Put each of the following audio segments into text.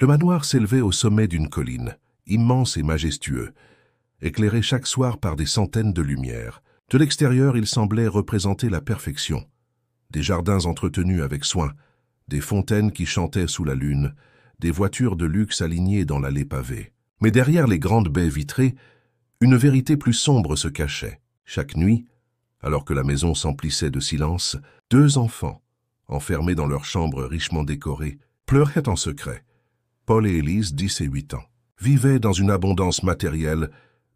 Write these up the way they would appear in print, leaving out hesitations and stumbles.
Le manoir s'élevait au sommet d'une colline, immense et majestueux, éclairé chaque soir par des centaines de lumières. De l'extérieur, il semblait représenter la perfection. Des jardins entretenus avec soin, des fontaines qui chantaient sous la lune, des voitures de luxe alignées dans l'allée pavée. Mais derrière les grandes baies vitrées, une vérité plus sombre se cachait. Chaque nuit, alors que la maison s'emplissait de silence, 2 enfants, enfermés dans leur chambre richement décorée, pleuraient en secret. Paul et Élise, 10 et 8 ans, vivaient dans une abondance matérielle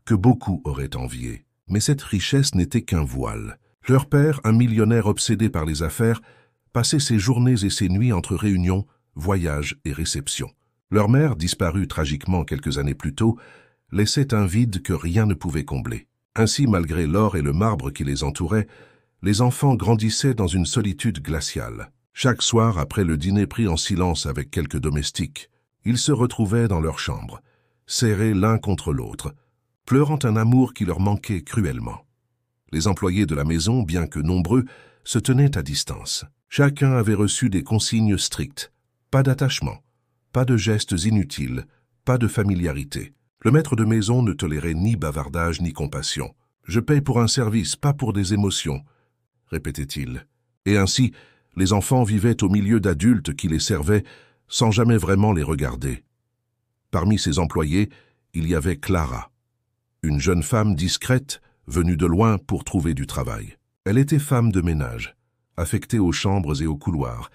que beaucoup auraient enviée. Mais cette richesse n'était qu'un voile. Leur père, un millionnaire obsédé par les affaires, passait ses journées et ses nuits entre réunions, voyages et réceptions. Leur mère, disparue tragiquement quelques années plus tôt, laissait un vide que rien ne pouvait combler. Ainsi, malgré l'or et le marbre qui les entouraient, les enfants grandissaient dans une solitude glaciale. Chaque soir, après le dîner pris en silence avec quelques domestiques, ils se retrouvaient dans leur chambre, serrés l'un contre l'autre, pleurant un amour qui leur manquait cruellement. Les employés de la maison, bien que nombreux, se tenaient à distance. Chacun avait reçu des consignes strictes. Pas d'attachement, pas de gestes inutiles, pas de familiarité. Le maître de maison ne tolérait ni bavardage ni compassion. « Je paye pour un service, pas pour des émotions », répétait-il. Et ainsi, les enfants vivaient au milieu d'adultes qui les servaient sans jamais vraiment les regarder. Parmi ces employés, il y avait Clara, une jeune femme discrète, venue de loin pour trouver du travail. Elle était femme de ménage, affectée aux chambres et aux couloirs,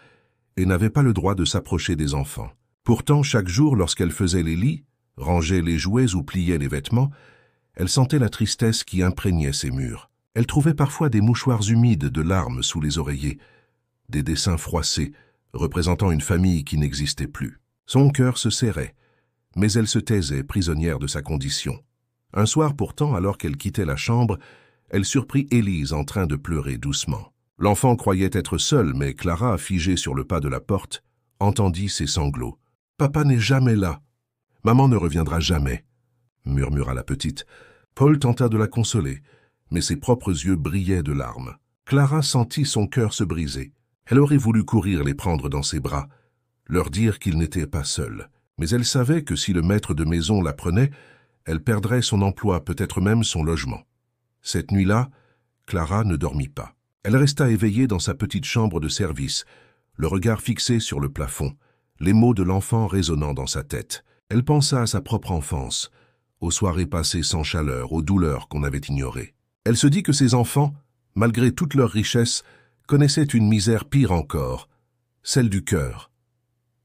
et n'avait pas le droit de s'approcher des enfants. Pourtant, chaque jour, lorsqu'elle faisait les lits, rangeait les jouets ou pliait les vêtements, elle sentait la tristesse qui imprégnait ses murs. Elle trouvait parfois des mouchoirs humides de larmes sous les oreillers, des dessins froissés, représentant une famille qui n'existait plus. Son cœur se serrait, mais elle se taisait, prisonnière de sa condition. Un soir pourtant, alors qu'elle quittait la chambre, elle surprit Élise en train de pleurer doucement. L'enfant croyait être seule, mais Clara, figée sur le pas de la porte, entendit ses sanglots. « Papa n'est jamais là. Maman ne reviendra jamais, » murmura la petite. Paul tenta de la consoler, mais ses propres yeux brillaient de larmes. Clara sentit son cœur se briser. Elle aurait voulu courir les prendre dans ses bras, leur dire qu'ils n'étaient pas seuls. Mais elle savait que si le maître de maison la prenait, elle perdrait son emploi, peut-être même son logement. Cette nuit-là, Clara ne dormit pas. Elle resta éveillée dans sa petite chambre de service, le regard fixé sur le plafond, les mots de l'enfant résonnant dans sa tête. Elle pensa à sa propre enfance, aux soirées passées sans chaleur, aux douleurs qu'on avait ignorées. Elle se dit que ses enfants, malgré toute leur richesse, connaissaient une misère pire encore, celle du cœur.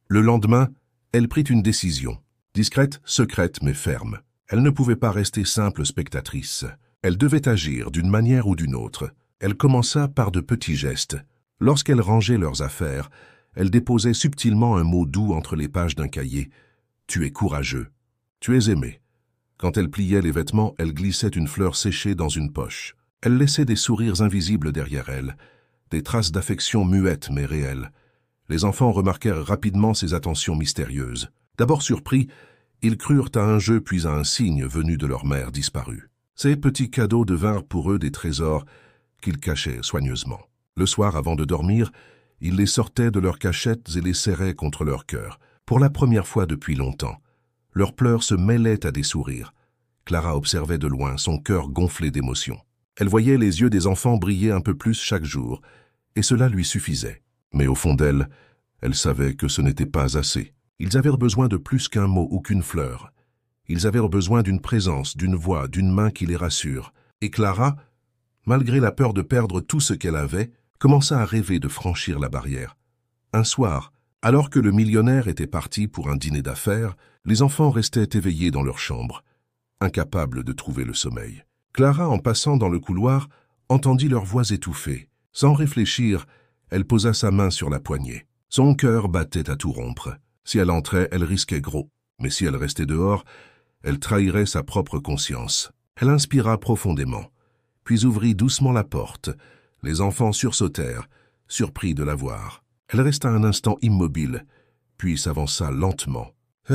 Le lendemain, elle prit une décision, discrète, secrète, mais ferme. Elle ne pouvait pas rester simple spectatrice. Elle devait agir d'une manière ou d'une autre. Elle commença par de petits gestes. Lorsqu'elle rangeait leurs affaires, elle déposait subtilement un mot doux entre les pages d'un cahier. « Tu es courageux. Tu es aimé. » Quand elle pliait les vêtements, elle glissait une fleur séchée dans une poche. Elle laissait des sourires invisibles derrière elle, des traces d'affection muettes mais réelles. Les enfants remarquèrent rapidement ces attentions mystérieuses. D'abord surpris, ils crurent à un jeu puis à un signe venu de leur mère disparue. Ces petits cadeaux devinrent pour eux des trésors qu'ils cachaient soigneusement. Le soir, avant de dormir, ils les sortaient de leurs cachettes et les serraient contre leur cœur. Pour la première fois depuis longtemps, leurs pleurs se mêlaient à des sourires. Clara observait de loin, son cœur gonflé d'émotion. Elle voyait les yeux des enfants briller un peu plus chaque jour, et cela lui suffisait. Mais au fond d'elle, elle savait que ce n'était pas assez. Ils avaient besoin de plus qu'un mot ou qu'une fleur. Ils avaient besoin d'une présence, d'une voix, d'une main qui les rassure. Et Clara, malgré la peur de perdre tout ce qu'elle avait, commença à rêver de franchir la barrière. Un soir, alors que le millionnaire était parti pour un dîner d'affaires, les enfants restaient éveillés dans leur chambre, incapables de trouver le sommeil. Clara, en passant dans le couloir, entendit leurs voix étouffées. Sans réfléchir, elle posa sa main sur la poignée. Son cœur battait à tout rompre. Si elle entrait, elle risquait gros. Mais si elle restait dehors, elle trahirait sa propre conscience. Elle inspira profondément, puis ouvrit doucement la porte. Les enfants sursautèrent, surpris de la voir. Elle resta un instant immobile, puis s'avança lentement. «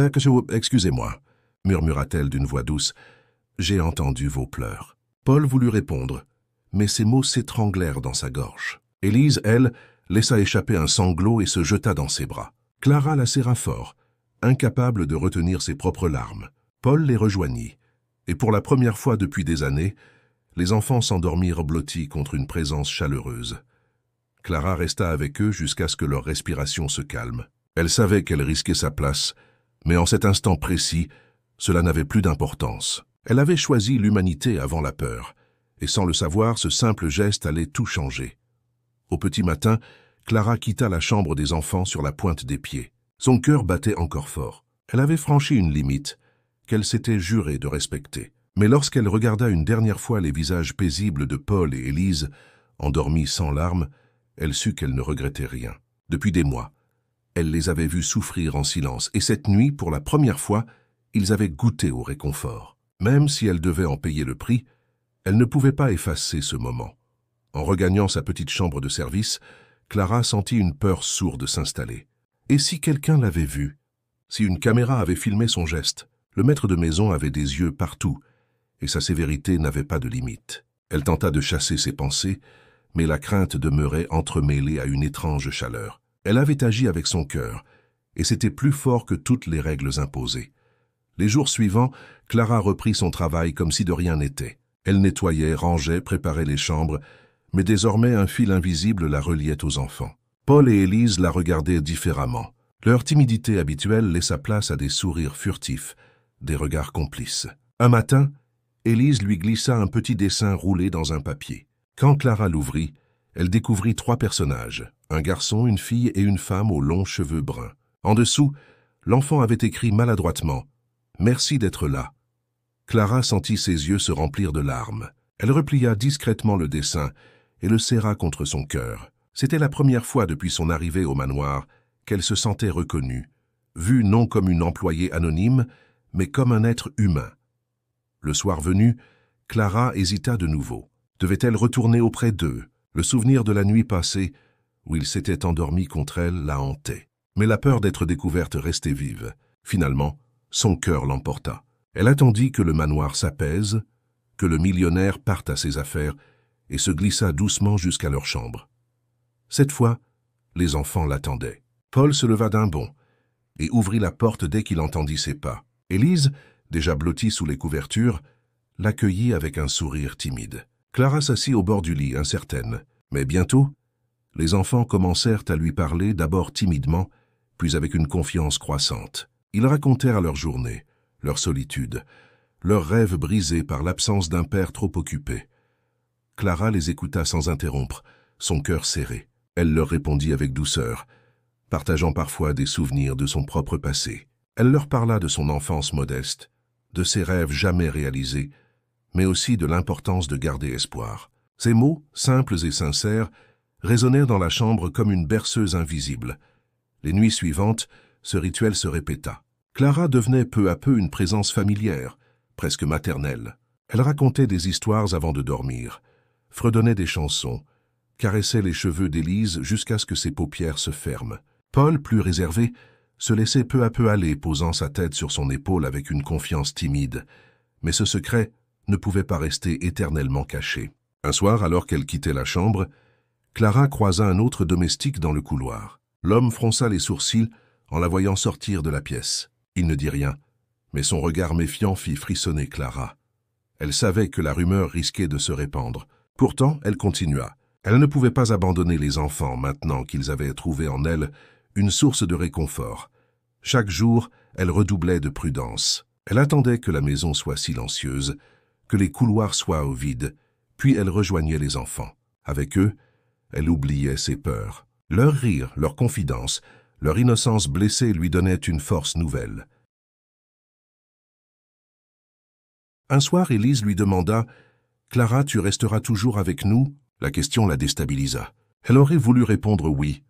Excusez-moi » murmura-t-elle d'une voix douce. « J'ai entendu vos pleurs. » Paul voulut répondre, mais ces mots s'étranglèrent dans sa gorge. Élise, elle, laissa échapper un sanglot et se jeta dans ses bras. Clara la serra fort, incapable de retenir ses propres larmes. Paul les rejoignit, et pour la première fois depuis des années, les enfants s'endormirent blottis contre une présence chaleureuse. Clara resta avec eux jusqu'à ce que leur respiration se calme. Elle savait qu'elle risquait sa place, mais en cet instant précis, cela n'avait plus d'importance. Elle avait choisi l'humanité avant la peur, et sans le savoir, ce simple geste allait tout changer. Au petit matin, Clara quitta la chambre des enfants sur la pointe des pieds. Son cœur battait encore fort. Elle avait franchi une limite qu'elle s'était jurée de respecter. Mais lorsqu'elle regarda une dernière fois les visages paisibles de Paul et Élise, endormis sans larmes, elle sut qu'elle ne regrettait rien. Depuis des mois, elle les avait vus souffrir en silence, et cette nuit, pour la première fois, ils avaient goûté au réconfort. Même si elle devait en payer le prix, elle ne pouvait pas effacer ce moment. En regagnant sa petite chambre de service, Clara sentit une peur sourde s'installer. Et si quelqu'un l'avait vue? Si une caméra avait filmé son geste? Le maître de maison avait des yeux partout, et sa sévérité n'avait pas de limite. Elle tenta de chasser ses pensées, mais la crainte demeurait entremêlée à une étrange chaleur. Elle avait agi avec son cœur, et c'était plus fort que toutes les règles imposées. Les jours suivants, Clara reprit son travail comme si de rien n'était. Elle nettoyait, rangeait, préparait les chambres, mais désormais un fil invisible la reliait aux enfants. Paul et Élise la regardaient différemment. Leur timidité habituelle laissa place à des sourires furtifs, des regards complices. Un matin, Élise lui glissa un petit dessin roulé dans un papier. Quand Clara l'ouvrit, elle découvrit 3 personnages, un garçon, une fille et une femme aux longs cheveux bruns. En dessous, l'enfant avait écrit maladroitement « Merci d'être là ». Clara sentit ses yeux se remplir de larmes. Elle replia discrètement le dessin et le serra contre son cœur. C'était la première fois depuis son arrivée au manoir qu'elle se sentait reconnue, vue non comme une employée anonyme, mais comme un être humain. Le soir venu, Clara hésita de nouveau. Devait-elle retourner auprès d'eux? Le souvenir de la nuit passée, où il s'était endormi contre elle, la hantait. Mais la peur d'être découverte restait vive. Finalement, son cœur l'emporta. Elle attendit que le manoir s'apaise, que le millionnaire parte à ses affaires et se glissa doucement jusqu'à leur chambre. Cette fois, les enfants l'attendaient. Paul se leva d'un bond et ouvrit la porte dès qu'il entendit ses pas. Élise, déjà blottie sous les couvertures, l'accueillit avec un sourire timide. Clara s'assit au bord du lit, incertaine. Mais bientôt, les enfants commencèrent à lui parler, d'abord timidement, puis avec une confiance croissante. Ils racontèrent leur journée, leur solitude, leurs rêves brisés par l'absence d'un père trop occupé. Clara les écouta sans interrompre, son cœur serré. Elle leur répondit avec douceur, partageant parfois des souvenirs de son propre passé. Elle leur parla de son enfance modeste, de ses rêves jamais réalisés, mais aussi de l'importance de garder espoir. Ces mots, simples et sincères, résonnèrent dans la chambre comme une berceuse invisible. Les nuits suivantes, ce rituel se répéta. Clara devenait peu à peu une présence familière, presque maternelle. Elle racontait des histoires avant de dormir, fredonnait des chansons, caressait les cheveux d'Élise jusqu'à ce que ses paupières se ferment. Paul, plus réservé, se laissait peu à peu aller, posant sa tête sur son épaule avec une confiance timide. Mais ce secret ne pouvait pas rester éternellement caché. Un soir, alors qu'elle quittait la chambre, Clara croisa un autre domestique dans le couloir. L'homme fronça les sourcils en la voyant sortir de la pièce. Il ne dit rien, mais son regard méfiant fit frissonner Clara. Elle savait que la rumeur risquait de se répandre. Pourtant, elle continua. Elle ne pouvait pas abandonner les enfants maintenant qu'ils avaient trouvé en elle une source de réconfort. Chaque jour, elle redoublait de prudence. Elle attendait que la maison soit silencieuse, que les couloirs soient au vide, puis elle rejoignait les enfants. Avec eux, elle oubliait ses peurs. Leur rire, leur confidence, leur innocence blessée lui donnaient une force nouvelle. Un soir, Élise lui demanda « Clara, tu resteras toujours avec nous ?» La question la déstabilisa. Elle aurait voulu répondre oui,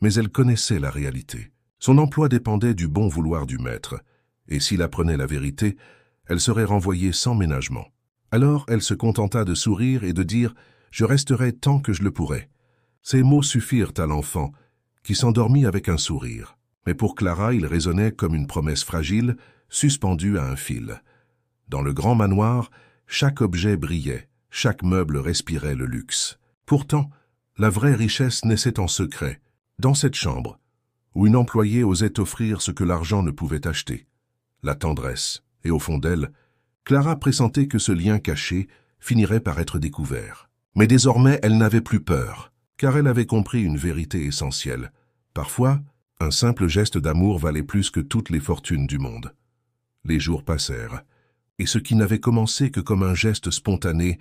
mais elle connaissait la réalité. Son emploi dépendait du bon vouloir du maître, et s'il apprenait la vérité, elle serait renvoyée sans ménagement. Alors elle se contenta de sourire et de dire « Je resterai tant que je le pourrai ». Ces mots suffirent à l'enfant, qui s'endormit avec un sourire. Mais pour Clara, il résonnait comme une promesse fragile, suspendue à un fil. Dans le grand manoir, chaque objet brillait, chaque meuble respirait le luxe. Pourtant, la vraie richesse naissait en secret, dans cette chambre, où une employée osait offrir ce que l'argent ne pouvait acheter, la tendresse, et au fond d'elle, Clara pressentait que ce lien caché finirait par être découvert. Mais désormais, elle n'avait plus peur, car elle avait compris une vérité essentielle. Parfois, un simple geste d'amour valait plus que toutes les fortunes du monde. Les jours passèrent, et ce qui n'avait commencé que comme un geste spontané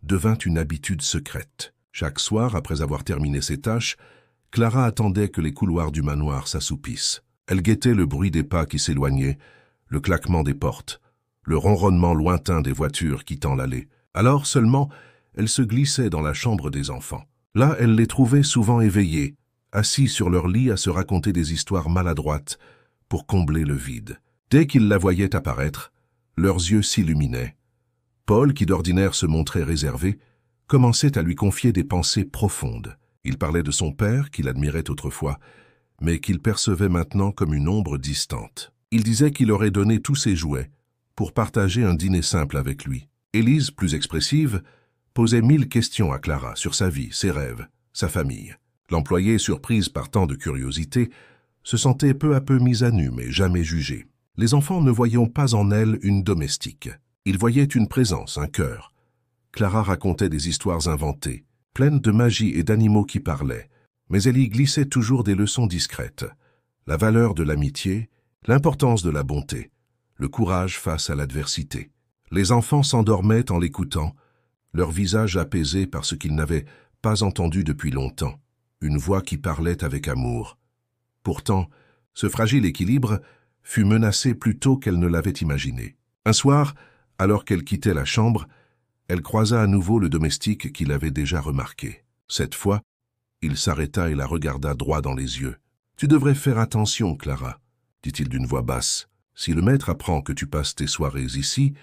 devint une habitude secrète. Chaque soir, après avoir terminé ses tâches, Clara attendait que les couloirs du manoir s'assoupissent. Elle guettait le bruit des pas qui s'éloignaient, le claquement des portes, le ronronnement lointain des voitures quittant l'allée. Alors seulement, elle se glissait dans la chambre des enfants. Là, elle les trouvait souvent éveillés, assis sur leur lit à se raconter des histoires maladroites pour combler le vide. Dès qu'ils la voyaient apparaître, leurs yeux s'illuminaient. Paul, qui d'ordinaire se montrait réservé, commençait à lui confier des pensées profondes. Il parlait de son père, qu'il admirait autrefois, mais qu'il percevait maintenant comme une ombre distante. Il disait qu'il aurait donné tous ses jouets pour partager un dîner simple avec lui. Élise, plus expressive, posait 1000 questions à Clara sur sa vie, ses rêves, sa famille. L'employée, surprise par tant de curiosité, se sentait peu à peu mise à nu, mais jamais jugée. Les enfants ne voyaient pas en elle une domestique. Ils voyaient une présence, un cœur. Clara racontait des histoires inventées, pleines de magie et d'animaux qui parlaient, mais elle y glissait toujours des leçons discrètes. La valeur de l'amitié, l'importance de la bonté, le courage face à l'adversité. Les enfants s'endormaient en l'écoutant, leur visage apaisé par ce qu'ils n'avaient pas entendu depuis longtemps, une voix qui parlait avec amour. Pourtant, ce fragile équilibre fut menacé plus tôt qu'elle ne l'avait imaginé. Un soir, alors qu'elle quittait la chambre, elle croisa à nouveau le domestique qui l'avait déjà remarqué. Cette fois, il s'arrêta et la regarda droit dans les yeux. « Tu devrais faire attention, Clara, » dit-il d'une voix basse. « Si le maître apprend que tu passes tes soirées ici,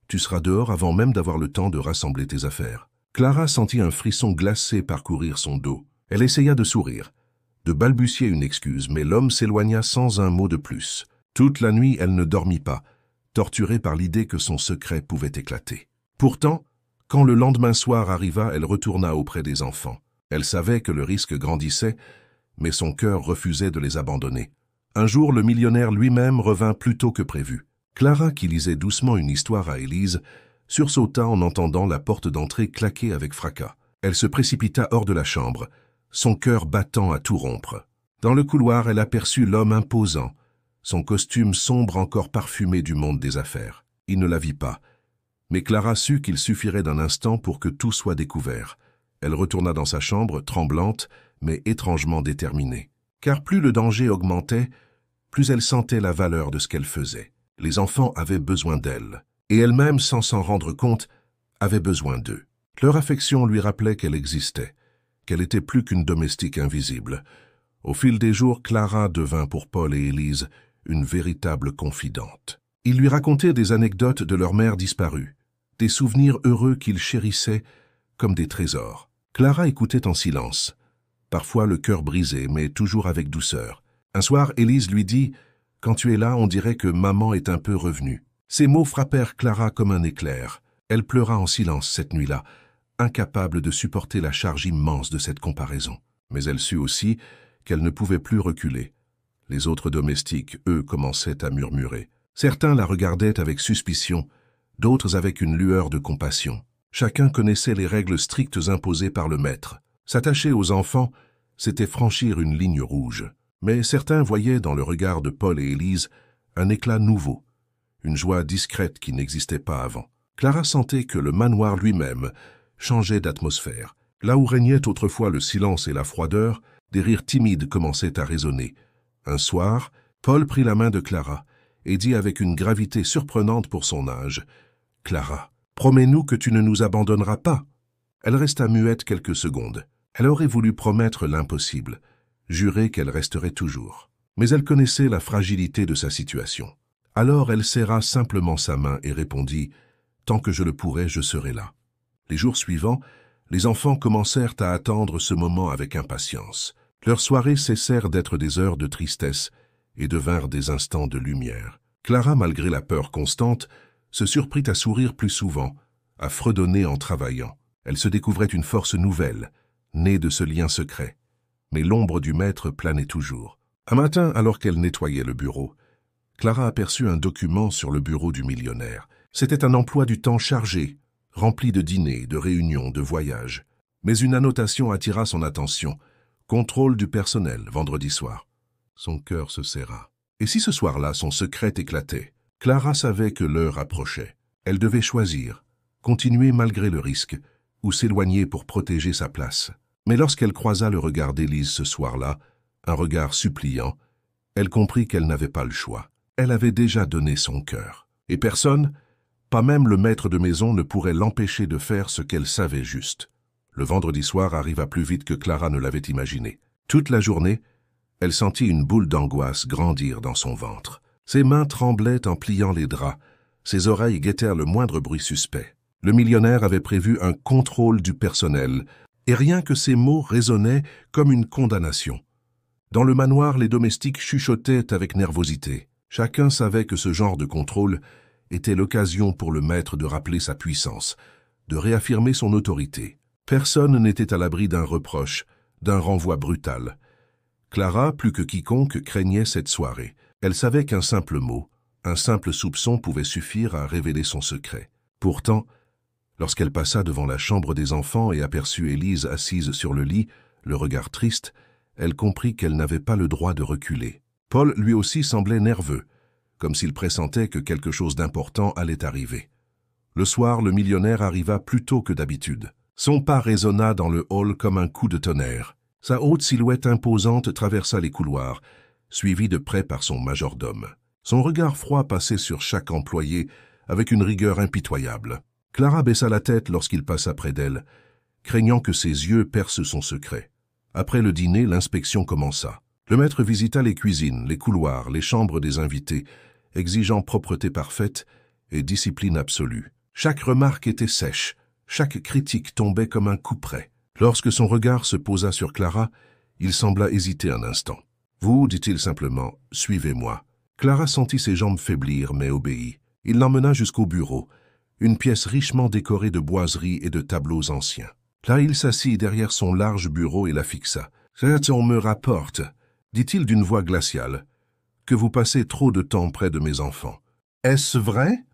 tu seras dehors avant même d'avoir le temps de rassembler tes affaires. » Clara sentit un frisson glacé parcourir son dos. Elle essaya de sourire, de balbutier une excuse, mais l'homme s'éloigna sans un mot de plus. Toute la nuit, elle ne dormit pas, torturée par l'idée que son secret pouvait éclater. Pourtant, quand le lendemain soir arriva, elle retourna auprès des enfants. Elle savait que le risque grandissait, mais son cœur refusait de les abandonner. Un jour, le millionnaire lui-même revint plus tôt que prévu. Clara, qui lisait doucement une histoire à Élise, sursauta en entendant la porte d'entrée claquer avec fracas. Elle se précipita hors de la chambre, son cœur battant à tout rompre. Dans le couloir, elle aperçut l'homme imposant, son costume sombre encore parfumé du monde des affaires. Il ne la vit pas, mais Clara sut qu'il suffirait d'un instant pour que tout soit découvert. Elle retourna dans sa chambre, tremblante, mais étrangement déterminée. Car plus le danger augmentait, plus elle sentait la valeur de ce qu'elle faisait. Les enfants avaient besoin d'elle, et elle-même, sans s'en rendre compte, avait besoin d'eux. Leur affection lui rappelait qu'elle existait, qu'elle était plus qu'une domestique invisible. Au fil des jours, Clara devint pour Paul et Élise une véritable confidente. Ils lui racontaient des anecdotes de leur mère disparue, des souvenirs heureux qu'ils chérissaient comme des trésors. Clara écoutait en silence, parfois le cœur brisé, mais toujours avec douceur. Un soir, Élise lui dit « Quand tu es là, on dirait que maman est un peu revenue. » Ces mots frappèrent Clara comme un éclair. Elle pleura en silence cette nuit-là, incapable de supporter la charge immense de cette comparaison. Mais elle sut aussi qu'elle ne pouvait plus reculer. Les autres domestiques, eux, commençaient à murmurer. Certains la regardaient avec suspicion, d'autres avec une lueur de compassion. Chacun connaissait les règles strictes imposées par le maître. S'attacher aux enfants, c'était franchir une ligne rouge. Mais certains voyaient dans le regard de Paul et Élise un éclat nouveau, une joie discrète qui n'existait pas avant. Clara sentait que le manoir lui-même changeait d'atmosphère. Là où régnait autrefois le silence et la froideur, des rires timides commençaient à résonner. Un soir, Paul prit la main de Clara et dit avec une gravité surprenante pour son âge « Clara, promets-nous que tu ne nous abandonneras pas. » Elle resta muette quelques secondes. Elle aurait voulu promettre l'impossible, jurer qu'elle resterait toujours. Mais elle connaissait la fragilité de sa situation. Alors elle serra simplement sa main et répondit « Tant que je le pourrai, je serai là. » Les jours suivants, les enfants commencèrent à attendre ce moment avec impatience. Leurs soirées cessèrent d'être des heures de tristesse et devinrent des instants de lumière. Clara, malgré la peur constante, se surprit à sourire plus souvent, à fredonner en travaillant. Elle se découvrait une force nouvelle, née de ce lien secret. Mais l'ombre du maître planait toujours. Un matin, alors qu'elle nettoyait le bureau, Clara aperçut un document sur le bureau du millionnaire. C'était un emploi du temps chargé, rempli de dîners, de réunions, de voyages. Mais une annotation attira son attention. Contrôle du personnel, vendredi soir. Son cœur se serra. Et si ce soir-là, son secret éclatait? Clara savait que l'heure approchait. Elle devait choisir, continuer malgré le risque, ou s'éloigner pour protéger sa place. Mais lorsqu'elle croisa le regard d'Élise ce soir-là, un regard suppliant, elle comprit qu'elle n'avait pas le choix. Elle avait déjà donné son cœur. Et personne, pas même le maître de maison, ne pourrait l'empêcher de faire ce qu'elle savait juste. Le vendredi soir arriva plus vite que Clara ne l'avait imaginé. Toute la journée, elle sentit une boule d'angoisse grandir dans son ventre. Ses mains tremblaient en pliant les draps. Ses oreilles guettèrent le moindre bruit suspect. Le millionnaire avait prévu un contrôle du personnel, et rien que ces mots résonnaient comme une condamnation. Dans le manoir, les domestiques chuchotaient avec nervosité. Chacun savait que ce genre de contrôle était l'occasion pour le maître de rappeler sa puissance, de réaffirmer son autorité. Personne n'était à l'abri d'un reproche, d'un renvoi brutal. Clara, plus que quiconque, craignait cette soirée. Elle savait qu'un simple mot, un simple soupçon pouvait suffire à révéler son secret. Pourtant, lorsqu'elle passa devant la chambre des enfants et aperçut Élise assise sur le lit, le regard triste, elle comprit qu'elle n'avait pas le droit de reculer. Paul, lui aussi, semblait nerveux, comme s'il pressentait que quelque chose d'important allait arriver. Le soir, le millionnaire arriva plus tôt que d'habitude. Son pas résonna dans le hall comme un coup de tonnerre. Sa haute silhouette imposante traversa les couloirs, suivie de près par son majordome. Son regard froid passait sur chaque employé avec une rigueur impitoyable. Clara baissa la tête lorsqu'il passa près d'elle, craignant que ses yeux percent son secret. Après le dîner, l'inspection commença. Le maître visita les cuisines, les couloirs, les chambres des invités, exigeant propreté parfaite et discipline absolue. Chaque remarque était sèche, chaque critique tombait comme un coup près. Lorsque son regard se posa sur Clara, il sembla hésiter un instant. « Vous, dit-il simplement, suivez-moi. » Clara sentit ses jambes faiblir, mais obéit. Il l'emmena jusqu'au bureau, une pièce richement décorée de boiseries et de tableaux anciens. Là, il s'assit derrière son large bureau et la fixa. « On me rapporte, dit-il d'une voix glaciale, que vous passez trop de temps près de mes enfants. Est-ce vrai? »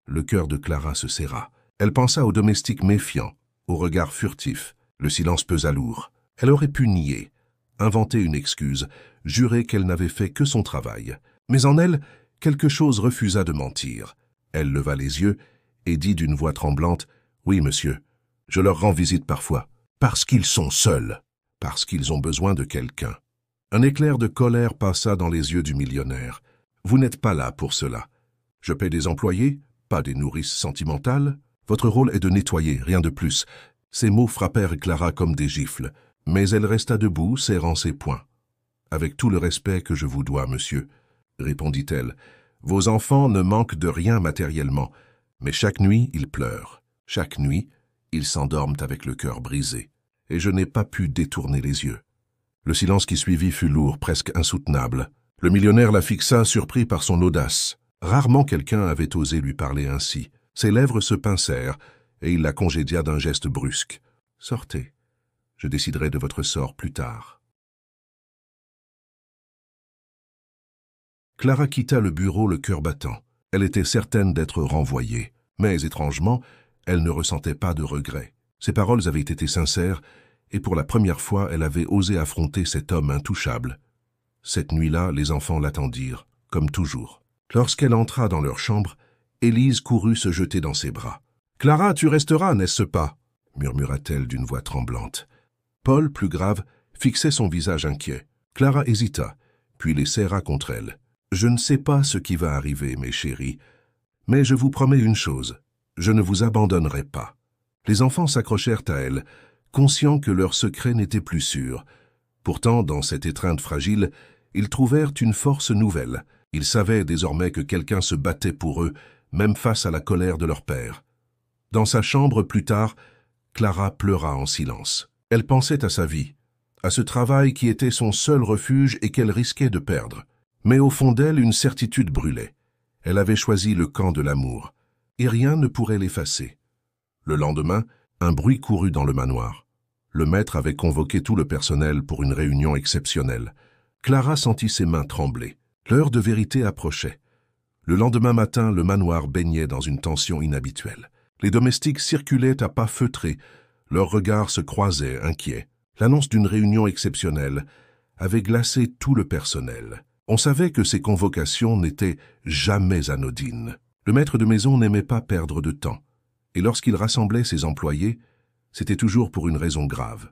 Le cœur de Clara se serra. Elle pensa aux domestiques méfiants, au regard furtif. Le silence pesa lourd. Elle aurait pu nier, inventer une excuse, jurer qu'elle n'avait fait que son travail. Mais en elle, quelque chose refusa de mentir. Elle leva les yeux et dit d'une voix tremblante, « Oui, monsieur, je leur rends visite parfois, parce qu'ils sont seuls, parce qu'ils ont besoin de quelqu'un. » Un éclair de colère passa dans les yeux du millionnaire. « Vous n'êtes pas là pour cela. Je paie des employés, pas des nourrices sentimentales. Votre rôle est de nettoyer, rien de plus. » Ces mots frappèrent Clara comme des gifles, mais elle resta debout, serrant ses poings. « Avec tout le respect que je vous dois, monsieur, » répondit-elle, « vos enfants ne manquent de rien matériellement, mais chaque nuit, ils pleurent. Chaque nuit, ils s'endorment avec le cœur brisé, et je n'ai pas pu détourner les yeux. » Le silence qui suivit fut lourd, presque insoutenable. Le millionnaire la fixa, surpris par son audace. Rarement quelqu'un avait osé lui parler ainsi. Ses lèvres se pincèrent, et il la congédia d'un geste brusque. « Sortez, je déciderai de votre sort plus tard. » Clara quitta le bureau le cœur battant. Elle était certaine d'être renvoyée, mais étrangement, elle ne ressentait pas de regret. Ses paroles avaient été sincères, et pour la première fois, elle avait osé affronter cet homme intouchable. Cette nuit-là, les enfants l'attendirent, comme toujours. Lorsqu'elle entra dans leur chambre, Élise courut se jeter dans ses bras. « Clara, tu resteras, n'est-ce pas ?» murmura-t-elle d'une voix tremblante. Paul, plus grave, fixait son visage inquiet. Clara hésita, puis les serra contre elle. « Je ne sais pas ce qui va arriver, mes chéris, mais je vous promets une chose, je ne vous abandonnerai pas. » Les enfants s'accrochèrent à elle, conscients que leur secret n'était plus sûr. Pourtant, dans cette étreinte fragile, ils trouvèrent une force nouvelle. Ils savaient désormais que quelqu'un se battait pour eux, même face à la colère de leur père. Dans sa chambre, plus tard, Clara pleura en silence. Elle pensait à sa vie, à ce travail qui était son seul refuge et qu'elle risquait de perdre. Mais au fond d'elle, une certitude brûlait. Elle avait choisi le camp de l'amour, et rien ne pourrait l'effacer. Le lendemain, un bruit courut dans le manoir. Le maître avait convoqué tout le personnel pour une réunion exceptionnelle. Clara sentit ses mains trembler. L'heure de vérité approchait. Le lendemain matin, le manoir baignait dans une tension inhabituelle. Les domestiques circulaient à pas feutrés. Leurs regards se croisaient, inquiets. L'annonce d'une réunion exceptionnelle avait glacé tout le personnel. On savait que ces convocations n'étaient jamais anodines. Le maître de maison n'aimait pas perdre de temps. Et lorsqu'il rassemblait ses employés, c'était toujours pour une raison grave.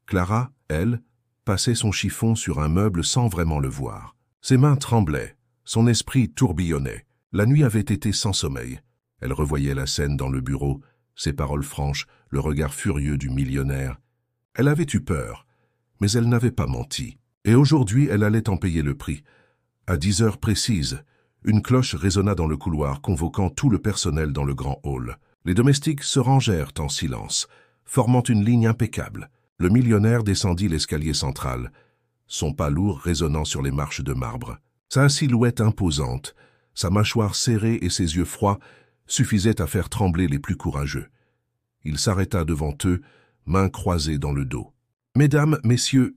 Clara, elle, passait son chiffon sur un meuble sans vraiment le voir. Ses mains tremblaient, son esprit tourbillonnait. La nuit avait été sans sommeil. Elle revoyait la scène dans le bureau, ses paroles franches, le regard furieux du millionnaire. Elle avait eu peur, mais elle n'avait pas menti. Et aujourd'hui, elle allait en payer le prix. À 10 heures précises, une cloche résonna dans le couloir, convoquant tout le personnel dans le grand hall. Les domestiques se rangèrent en silence, formant une ligne impeccable. Le millionnaire descendit l'escalier central, son pas lourd résonnant sur les marches de marbre. Sa silhouette imposante, sa mâchoire serrée et ses yeux froids suffisaient à faire trembler les plus courageux. Il s'arrêta devant eux, mains croisées dans le dos. « Mesdames, messieurs, »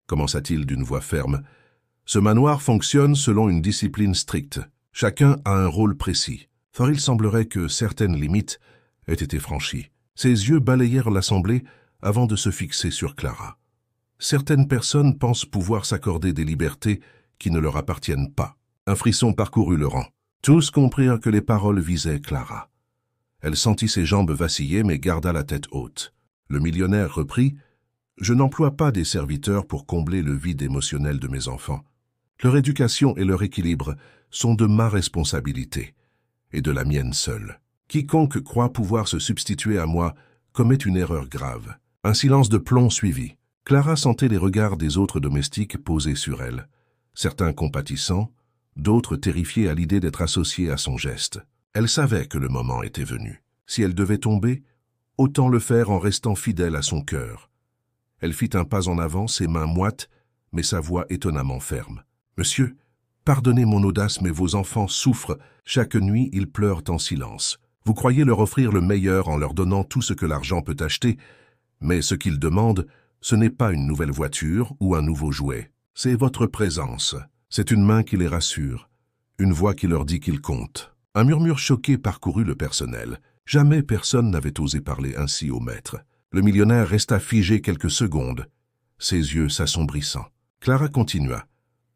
commença-t-il d'une voix ferme, « ce manoir fonctionne selon une discipline stricte. Chacun a un rôle précis. Fort il semblerait que certaines limites aient été franchies. » Ses yeux balayèrent l'assemblée avant de se fixer sur Clara. Certaines personnes pensent pouvoir s'accorder des libertés qui ne leur appartiennent pas. Un frisson parcourut le rang. Tous comprirent que les paroles visaient Clara. Elle sentit ses jambes vaciller mais garda la tête haute. Le millionnaire reprit « Je n'emploie pas des serviteurs pour combler le vide émotionnel de mes enfants. Leur éducation et leur équilibre sont de ma responsabilité et de la mienne seule. Quiconque croit pouvoir se substituer à moi commet une erreur grave. » Un silence de plomb suivit. Clara sentait les regards des autres domestiques posés sur elle, certains compatissants, d'autres terrifiés à l'idée d'être associés à son geste. Elle savait que le moment était venu. Si elle devait tomber, autant le faire en restant fidèle à son cœur. Elle fit un pas en avant, ses mains moites, mais sa voix étonnamment ferme. « Monsieur, pardonnez mon audace, mais vos enfants souffrent. Chaque nuit, ils pleurent en silence. Vous croyez leur offrir le meilleur en leur donnant tout ce que l'argent peut acheter, mais ce qu'ils demandent, ce n'est pas une nouvelle voiture ou un nouveau jouet. C'est votre présence. C'est une main qui les rassure, une voix qui leur dit qu'ils comptent. » Un murmure choqué parcourut le personnel. Jamais personne n'avait osé parler ainsi au maître. Le millionnaire resta figé quelques secondes, ses yeux s'assombrissant. Clara continua,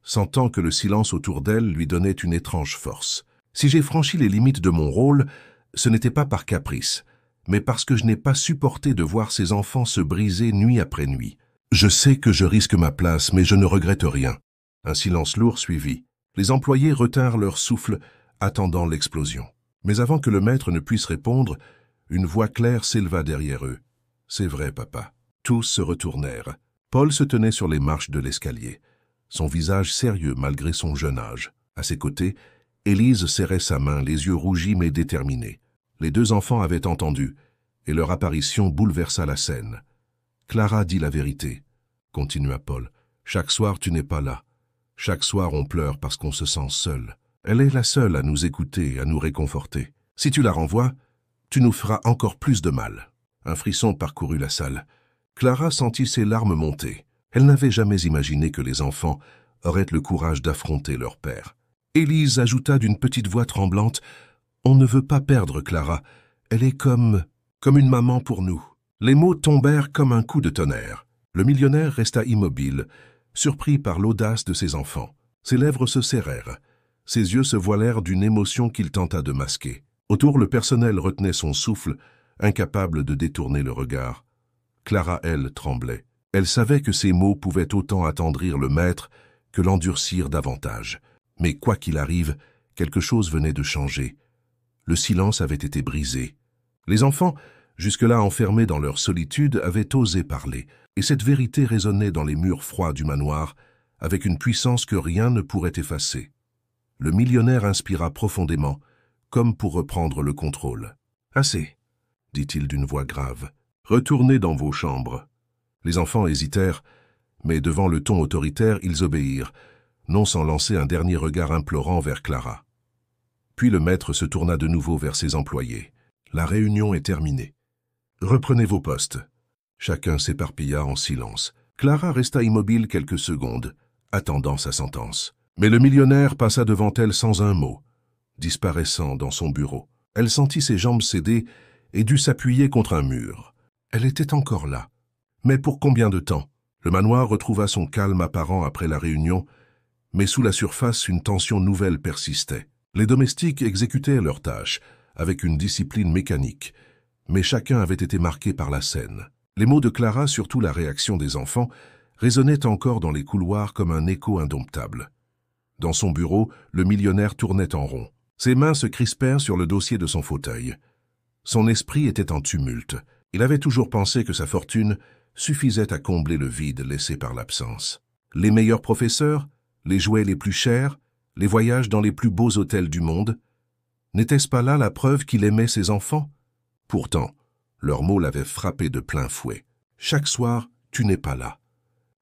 sentant que le silence autour d'elle lui donnait une étrange force. « Si j'ai franchi les limites de mon rôle, ce n'était pas par caprice, mais parce que je n'ai pas supporté de voir ces enfants se briser nuit après nuit. Je sais que je risque ma place, mais je ne regrette rien. » Un silence lourd suivit. Les employés retinrent leur souffle, attendant l'explosion. Mais avant que le maître ne puisse répondre, une voix claire s'éleva derrière eux. « C'est vrai, papa. » Tous se retournèrent. Paul se tenait sur les marches de l'escalier, son visage sérieux malgré son jeune âge. À ses côtés, Élise serrait sa main, les yeux rougis mais déterminés. Les deux enfants avaient entendu, et leur apparition bouleversa la scène. « Clara dit la vérité, » continua Paul. « Chaque soir, tu n'es pas là. Chaque soir, on pleure parce qu'on se sent seul. Elle est la seule à nous écouter, à nous réconforter. Si tu la renvoies, tu nous feras encore plus de mal. » Un frisson parcourut la salle. Clara sentit ses larmes monter. Elle n'avait jamais imaginé que les enfants auraient le courage d'affronter leur père. Élise ajouta d'une petite voix tremblante, « On ne veut pas perdre Clara. Elle est comme une maman pour nous. » Les mots tombèrent comme un coup de tonnerre. Le millionnaire resta immobile, surpris par l'audace de ses enfants. Ses lèvres se serrèrent. Ses yeux se voilèrent d'une émotion qu'il tenta de masquer. Autour, le personnel retenait son souffle, incapable de détourner le regard. Clara, elle, tremblait. Elle savait que ces mots pouvaient autant attendrir le maître que l'endurcir davantage. Mais quoi qu'il arrive, quelque chose venait de changer. Le silence avait été brisé. Les enfants, jusque-là enfermés dans leur solitude, avaient osé parler, et cette vérité résonnait dans les murs froids du manoir, avec une puissance que rien ne pourrait effacer. Le millionnaire inspira profondément, comme pour reprendre le contrôle. « Assez, » dit-il d'une voix grave. « Retournez dans vos chambres. » Les enfants hésitèrent, mais devant le ton autoritaire, ils obéirent, non sans lancer un dernier regard implorant vers Clara. Puis le maître se tourna de nouveau vers ses employés. « La réunion est terminée. Reprenez vos postes. » Chacun s'éparpilla en silence. Clara resta immobile quelques secondes, attendant sa sentence. Mais le millionnaire passa devant elle sans un mot, disparaissant dans son bureau. Elle sentit ses jambes céder et dut s'appuyer contre un mur. Elle était encore là. Mais pour combien de temps? Le manoir retrouva son calme apparent après la réunion, mais sous la surface, une tension nouvelle persistait. Les domestiques exécutaient leurs tâches, avec une discipline mécanique, mais chacun avait été marqué par la scène. Les mots de Clara, surtout la réaction des enfants, résonnaient encore dans les couloirs comme un écho indomptable. Dans son bureau, le millionnaire tournait en rond. Ses mains se crispèrent sur le dossier de son fauteuil. Son esprit était en tumulte. Il avait toujours pensé que sa fortune suffisait à combler le vide laissé par l'absence. Les meilleurs professeurs, les jouets les plus chers, les voyages dans les plus beaux hôtels du monde, n'était-ce pas là la preuve qu'il aimait ses enfants? Pourtant, leurs mots l'avaient frappé de plein fouet. Chaque soir, tu n'es pas là.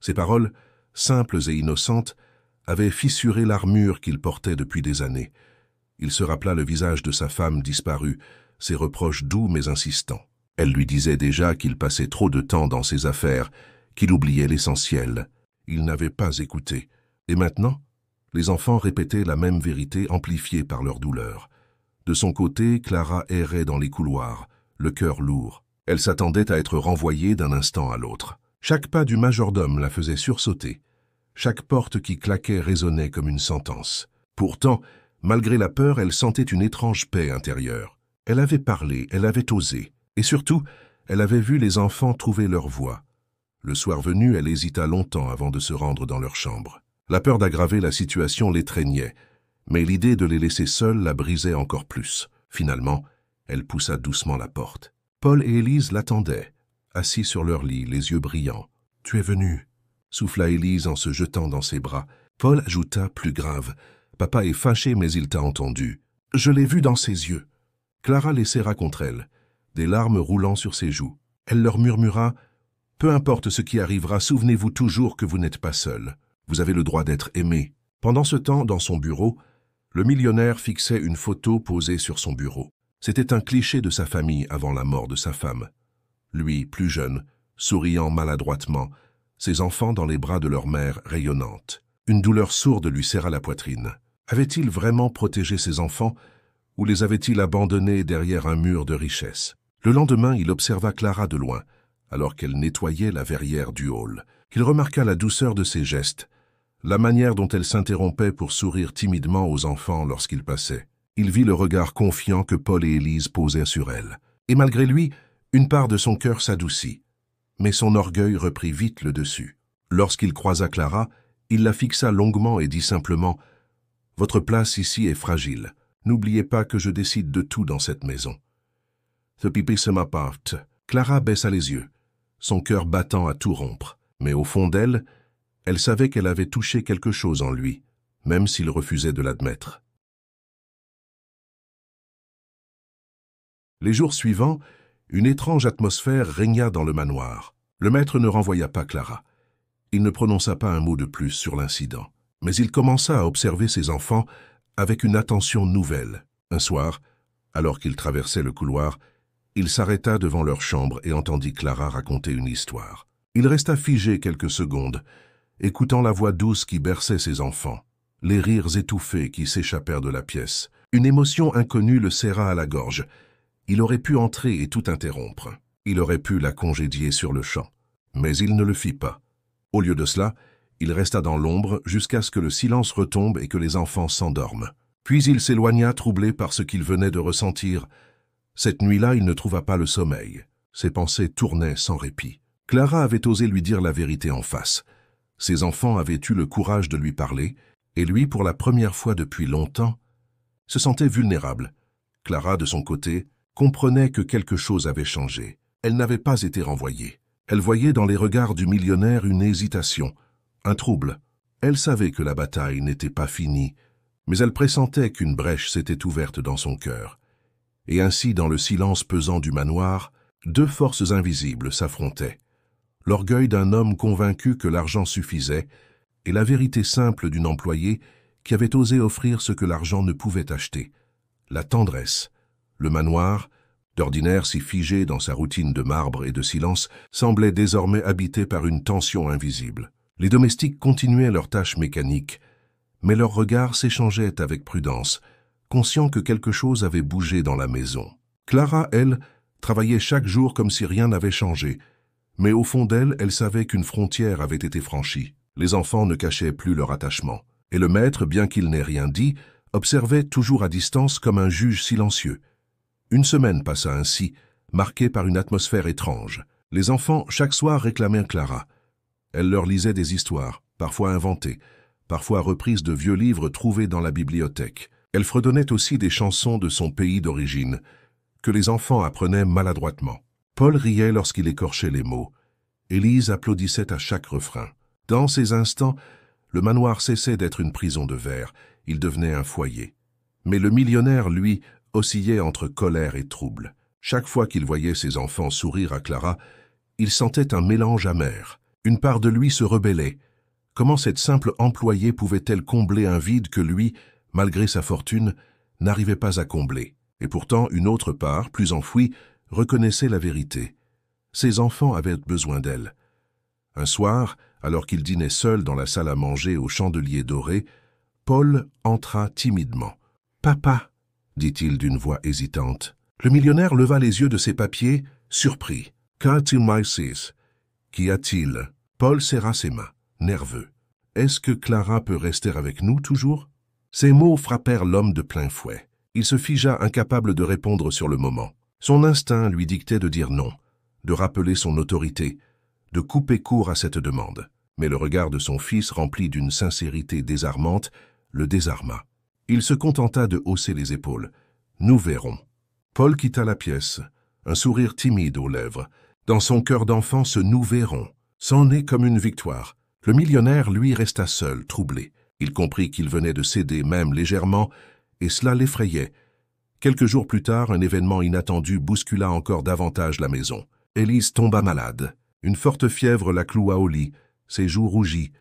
Ces paroles, simples et innocentes, avaient fissuré l'armure qu'il portait depuis des années. Il se rappela le visage de sa femme disparue, ses reproches doux mais insistants. Elle lui disait déjà qu'il passait trop de temps dans ses affaires, qu'il oubliait l'essentiel. Il n'avait pas écouté. Et maintenant, les enfants répétaient la même vérité amplifiée par leur douleur. De son côté, Clara errait dans les couloirs, le cœur lourd. Elle s'attendait à être renvoyée d'un instant à l'autre. Chaque pas du majordome la faisait sursauter. Chaque porte qui claquait résonnait comme une sentence. Pourtant, malgré la peur, elle sentait une étrange paix intérieure. Elle avait parlé, elle avait osé. Et surtout, elle avait vu les enfants trouver leur voie. Le soir venu, elle hésita longtemps avant de se rendre dans leur chambre. La peur d'aggraver la situation l'étreignait, mais l'idée de les laisser seuls la brisait encore plus. Finalement, elle poussa doucement la porte. Paul et Élise l'attendaient, assis sur leur lit, les yeux brillants. « Tu es venu » souffla Élise en se jetant dans ses bras. Paul ajouta plus grave. « Papa est fâché, mais il t'a entendu. Je l'ai vu dans ses yeux. » Clara les serra contre elle, des larmes roulant sur ses joues. Elle leur murmura « Peu importe ce qui arrivera, souvenez-vous toujours que vous n'êtes pas seul. Vous avez le droit d'être aimé. » Pendant ce temps, dans son bureau, le millionnaire fixait une photo posée sur son bureau. C'était un cliché de sa famille avant la mort de sa femme. Lui, plus jeune, souriant maladroitement, ses enfants dans les bras de leur mère rayonnante. Une douleur sourde lui serra la poitrine. Avait-il vraiment protégé ses enfants ou les avait-il abandonnés derrière un mur de richesse? Le lendemain, il observa Clara de loin, alors qu'elle nettoyait la verrière du hall. Il remarqua la douceur de ses gestes, la manière dont elle s'interrompait pour sourire timidement aux enfants lorsqu'ils passaient. Il vit le regard confiant que Paul et Élise posaient sur elle. Et malgré lui, une part de son cœur s'adoucit. Mais son orgueil reprit vite le dessus. Lorsqu'il croisa Clara, il la fixa longuement et dit simplement « Votre place ici est fragile. N'oubliez pas que je décide de tout dans cette maison. » The pipi se m'apporte. Clara baissa les yeux, son cœur battant à tout rompre. Mais au fond d'elle, elle savait qu'elle avait touché quelque chose en lui, même s'il refusait de l'admettre. Les jours suivants, une étrange atmosphère régna dans le manoir. Le maître ne renvoya pas Clara. Il ne prononça pas un mot de plus sur l'incident. Mais il commença à observer ses enfants avec une attention nouvelle. Un soir, alors qu'il traversait le couloir, il s'arrêta devant leur chambre et entendit Clara raconter une histoire. Il resta figé quelques secondes, écoutant la voix douce qui berçait ses enfants, les rires étouffés qui s'échappèrent de la pièce. Une émotion inconnue le serra à la gorge. Il aurait pu entrer et tout interrompre. Il aurait pu la congédier sur le champ. Mais il ne le fit pas. Au lieu de cela, il resta dans l'ombre jusqu'à ce que le silence retombe et que les enfants s'endorment. Puis il s'éloigna troublé par ce qu'il venait de ressentir. Cette nuit-là, il ne trouva pas le sommeil. Ses pensées tournaient sans répit. Clara avait osé lui dire la vérité en face. Ses enfants avaient eu le courage de lui parler, et lui, pour la première fois depuis longtemps, se sentait vulnérable. Clara, de son côté, comprenait que quelque chose avait changé. Elle n'avait pas été renvoyée. Elle voyait dans les regards du millionnaire une hésitation, un trouble. Elle savait que la bataille n'était pas finie, mais elle pressentait qu'une brèche s'était ouverte dans son cœur. Et ainsi, dans le silence pesant du manoir, deux forces invisibles s'affrontaient. L'orgueil d'un homme convaincu que l'argent suffisait et la vérité simple d'une employée qui avait osé offrir ce que l'argent ne pouvait acheter. La tendresse. Le manoir, d'ordinaire si figé dans sa routine de marbre et de silence, semblait désormais habité par une tension invisible. Les domestiques continuaient leurs tâches mécaniques, mais leurs regards s'échangeaient avec prudence, conscients que quelque chose avait bougé dans la maison. Clara, elle, travaillait chaque jour comme si rien n'avait changé, mais au fond d'elle, elle savait qu'une frontière avait été franchie. Les enfants ne cachaient plus leur attachement, et le maître, bien qu'il n'ait rien dit, observait toujours à distance comme un juge silencieux. Une semaine passa ainsi, marquée par une atmosphère étrange. Les enfants, chaque soir, réclamaient Clara. Elle leur lisait des histoires, parfois inventées, parfois reprises de vieux livres trouvés dans la bibliothèque. Elle fredonnait aussi des chansons de son pays d'origine, que les enfants apprenaient maladroitement. Paul riait lorsqu'il écorchait les mots. Élise applaudissait à chaque refrain. Dans ces instants, le manoir cessait d'être une prison de verre, il devenait un foyer. Mais le millionnaire, lui, oscillait entre colère et trouble. Chaque fois qu'il voyait ses enfants sourire à Clara, il sentait un mélange amer. Une part de lui se rebellait. Comment cette simple employée pouvait-elle combler un vide que lui, malgré sa fortune, n'arrivait pas à combler? Et pourtant, une autre part, plus enfouie, reconnaissait la vérité. Ses enfants avaient besoin d'elle. Un soir, alors qu'il dînait seul dans la salle à manger au chandelier doré, Paul entra timidement. « Papa » dit-il d'une voix hésitante. Le millionnaire leva les yeux de ses papiers, surpris. « Qu'a-t-il, Maïsis? Qu'y a-t-il » Paul serra ses mains, nerveux. « Est-ce que Clara peut rester avec nous toujours ?» Ces mots frappèrent l'homme de plein fouet. Il se figea incapable de répondre sur le moment. Son instinct lui dictait de dire non, de rappeler son autorité, de couper court à cette demande. Mais le regard de son fils, rempli d'une sincérité désarmante, le désarma. Il se contenta de hausser les épaules. « Nous verrons. » Paul quitta la pièce, un sourire timide aux lèvres. Dans son cœur d'enfant, ce « nous verrons » sonnait comme une victoire. Le millionnaire, lui, resta seul, troublé. Il comprit qu'il venait de céder, même légèrement, et cela l'effrayait. Quelques jours plus tard, un événement inattendu bouscula encore davantage la maison. Élise tomba malade. Une forte fièvre la cloua au lit, ses joues rougies,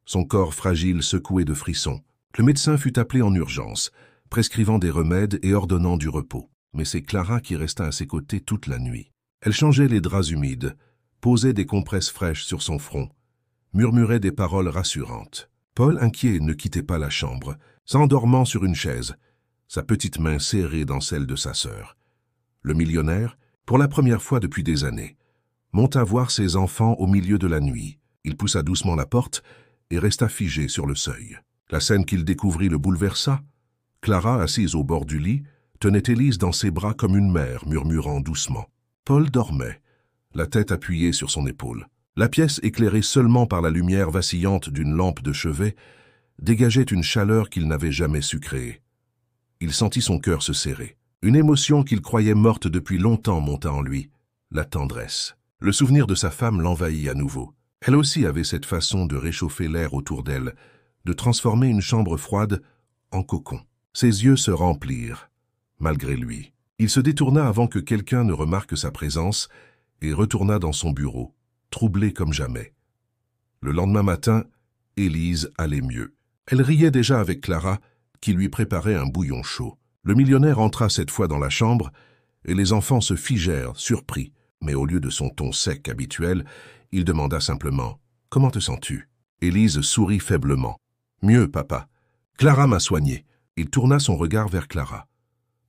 son corps fragile secoué de frissons. Le médecin fut appelé en urgence, prescrivant des remèdes et ordonnant du repos. Mais c'est Clara qui resta à ses côtés toute la nuit. Elle changeait les draps humides, posait des compresses fraîches sur son front, murmurait des paroles rassurantes. Paul, inquiet, ne quittait pas la chambre, s'endormant sur une chaise, sa petite main serrée dans celle de sa sœur. Le millionnaire, pour la première fois depuis des années, monta voir ses enfants au milieu de la nuit. Il poussa doucement la porte et resta figé sur le seuil. La scène qu'il découvrit le bouleversa. Clara, assise au bord du lit, tenait Élise dans ses bras comme une mère, murmurant doucement. Paul dormait, la tête appuyée sur son épaule. La pièce, éclairée seulement par la lumière vacillante d'une lampe de chevet, dégageait une chaleur qu'il n'avait jamais su créer. Il sentit son cœur se serrer. Une émotion qu'il croyait morte depuis longtemps monta en lui, la tendresse. Le souvenir de sa femme l'envahit à nouveau. Elle aussi avait cette façon de réchauffer l'air autour d'elle, de transformer une chambre froide en cocon. Ses yeux se remplirent, malgré lui. Il se détourna avant que quelqu'un ne remarque sa présence et retourna dans son bureau, troublé comme jamais. Le lendemain matin, Élise allait mieux. Elle riait déjà avec Clara, qui lui préparait un bouillon chaud. Le millionnaire entra cette fois dans la chambre, et les enfants se figèrent, surpris. Mais au lieu de son ton sec habituel, il demanda simplement « Comment te sens-tu » Élise sourit faiblement. « Mieux, papa. Clara m'a soigné. » Il tourna son regard vers Clara.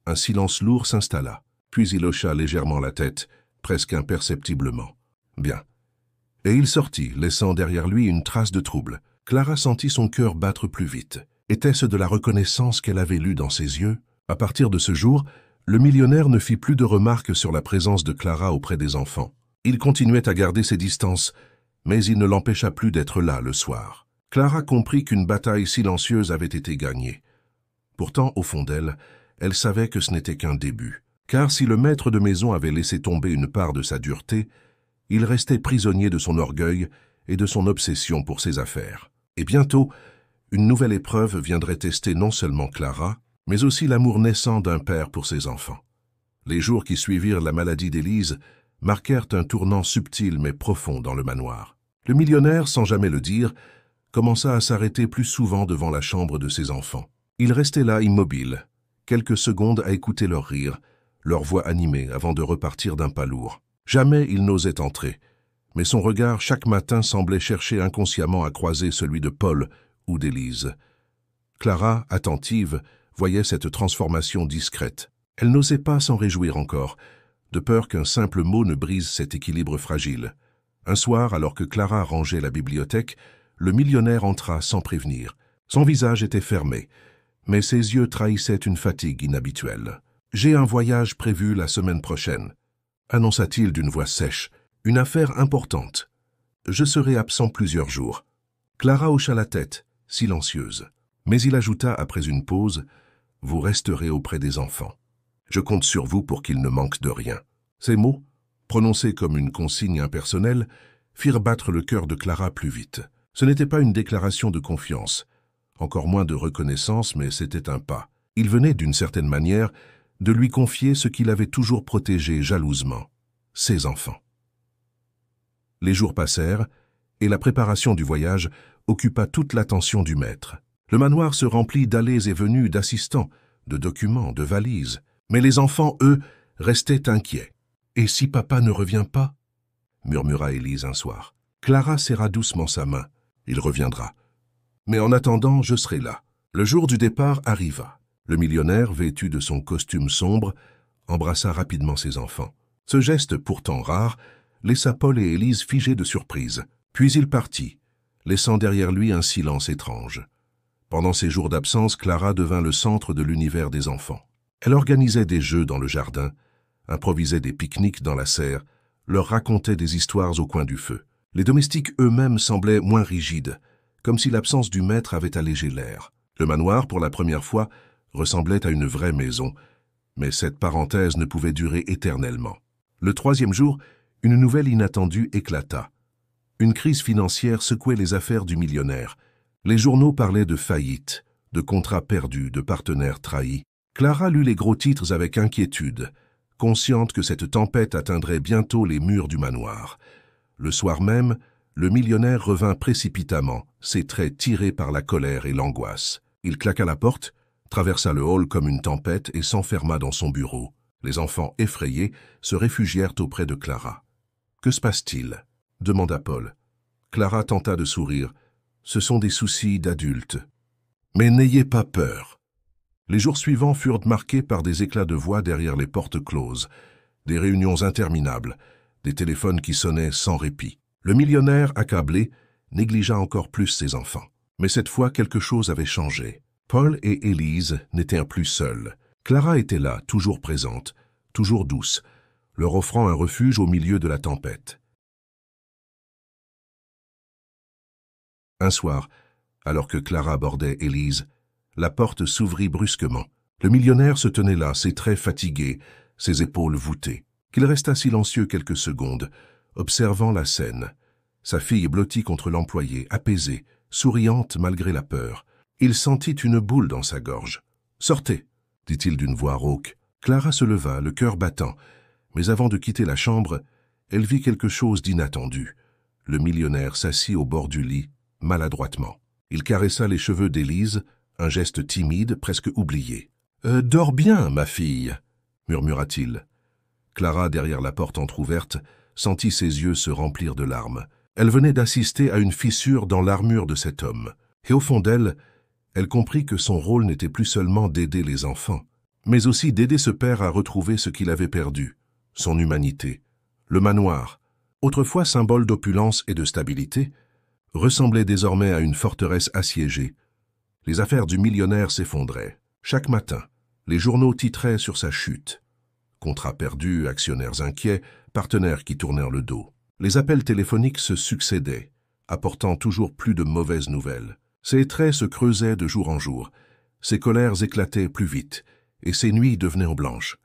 Un silence lourd s'installa, puis il hocha légèrement la tête, presque imperceptiblement. « Bien. » Et il sortit, laissant derrière lui une trace de trouble. Clara sentit son cœur battre plus vite. Était-ce de la reconnaissance qu'elle avait lue dans ses yeux? À partir de ce jour, le millionnaire ne fit plus de remarques sur la présence de Clara auprès des enfants. Il continuait à garder ses distances, mais il ne l'empêcha plus d'être là le soir. Clara comprit qu'une bataille silencieuse avait été gagnée. Pourtant, au fond d'elle, elle savait que ce n'était qu'un début. Car si le maître de maison avait laissé tomber une part de sa dureté, il restait prisonnier de son orgueil et de son obsession pour ses affaires. Et bientôt, une nouvelle épreuve viendrait tester non seulement Clara, mais aussi l'amour naissant d'un père pour ses enfants. Les jours qui suivirent la maladie d'Élise marquèrent un tournant subtil mais profond dans le manoir. Le millionnaire, sans jamais le dire, commença à s'arrêter plus souvent devant la chambre de ses enfants. Il restait là immobile, quelques secondes à écouter leurs rires, leur voix animée avant de repartir d'un pas lourd. Jamais il n'osait entrer, mais son regard chaque matin semblait chercher inconsciemment à croiser celui de Paul ou d'Élise. Clara, attentive, voyait cette transformation discrète. Elle n'osait pas s'en réjouir encore, de peur qu'un simple mot ne brise cet équilibre fragile. Un soir, alors que Clara rangeait la bibliothèque, le millionnaire entra sans prévenir. Son visage était fermé, mais ses yeux trahissaient une fatigue inhabituelle. « J'ai un voyage prévu la semaine prochaine », annonça-t-il d'une voix sèche. « Une affaire importante. Je serai absent plusieurs jours. » Clara hocha la tête, silencieuse. Mais il ajouta après une pause, « Vous resterez auprès des enfants. Je compte sur vous pour qu'ils ne manquent de rien. » Ces mots, prononcés comme une consigne impersonnelle, firent battre le cœur de Clara plus vite. Ce n'était pas une déclaration de confiance, encore moins de reconnaissance, mais c'était un pas. Il venait, d'une certaine manière, de lui confier ce qu'il avait toujours protégé jalousement, ses enfants. Les jours passèrent, et la préparation du voyage occupa toute l'attention du maître. Le manoir se remplit d'allées et venues d'assistants, de documents, de valises. Mais les enfants, eux, restaient inquiets. « Et si papa ne revient pas ?» murmura Élise un soir. Clara serra doucement sa main. « Il reviendra. Mais en attendant, je serai là. » Le jour du départ arriva. Le millionnaire, vêtu de son costume sombre, embrassa rapidement ses enfants. Ce geste, pourtant rare, laissa Paul et Élise figés de surprise. Puis il partit, laissant derrière lui un silence étrange. Pendant ces jours d'absence, Clara devint le centre de l'univers des enfants. Elle organisait des jeux dans le jardin, improvisait des pique-niques dans la serre, leur racontait des histoires au coin du feu. Les domestiques eux-mêmes semblaient moins rigides, comme si l'absence du maître avait allégé l'air. Le manoir, pour la première fois, ressemblait à une vraie maison, mais cette parenthèse ne pouvait durer éternellement. Le troisième jour, une nouvelle inattendue éclata. Une crise financière secouait les affaires du millionnaire. Les journaux parlaient de faillite, de contrats perdus, de partenaires trahis. Clara lut les gros titres avec inquiétude, consciente que cette tempête atteindrait bientôt les murs du manoir. Le soir même, le millionnaire revint précipitamment, ses traits tirés par la colère et l'angoisse. Il claqua la porte, traversa le hall comme une tempête et s'enferma dans son bureau. Les enfants, effrayés, se réfugièrent auprès de Clara. « Que se passe-t-il » demanda Paul. Clara tenta de sourire. « Ce sont des soucis d'adultes. Mais n'ayez pas peur. » Les jours suivants furent marqués par des éclats de voix derrière les portes closes, des réunions interminables, des téléphones qui sonnaient sans répit. Le millionnaire, accablé, négligea encore plus ses enfants. Mais cette fois, quelque chose avait changé. Paul et Élise n'étaient plus seuls. Clara était là, toujours présente, toujours douce, leur offrant un refuge au milieu de la tempête. Un soir, alors que Clara abordait Élise, la porte s'ouvrit brusquement. Le millionnaire se tenait là, ses traits fatigués, ses épaules voûtées. Qu'il resta silencieux quelques secondes, observant la scène. Sa fille blottie contre l'employé, apaisée, souriante malgré la peur. Il sentit une boule dans sa gorge. « Sortez !» dit-il d'une voix rauque. Clara se leva, le cœur battant, mais avant de quitter la chambre, elle vit quelque chose d'inattendu. Le millionnaire s'assit au bord du lit, maladroitement. Il caressa les cheveux d'Élise, un geste timide, presque oublié. « Dors bien, ma fille !» murmura-t-il. Clara, derrière la porte entr'ouverte, sentit ses yeux se remplir de larmes. Elle venait d'assister à une fissure dans l'armure de cet homme. Et au fond d'elle, elle comprit que son rôle n'était plus seulement d'aider les enfants, mais aussi d'aider ce père à retrouver ce qu'il avait perdu, son humanité. Le manoir, autrefois symbole d'opulence et de stabilité, ressemblait désormais à une forteresse assiégée. Les affaires du millionnaire s'effondraient. Chaque matin, les journaux titraient sur sa chute. Contrats perdus, actionnaires inquiets, partenaires qui tournèrent le dos. Les appels téléphoniques se succédaient, apportant toujours plus de mauvaises nouvelles. Ses traits se creusaient de jour en jour, ses colères éclataient plus vite, et ses nuits devenaient blanches.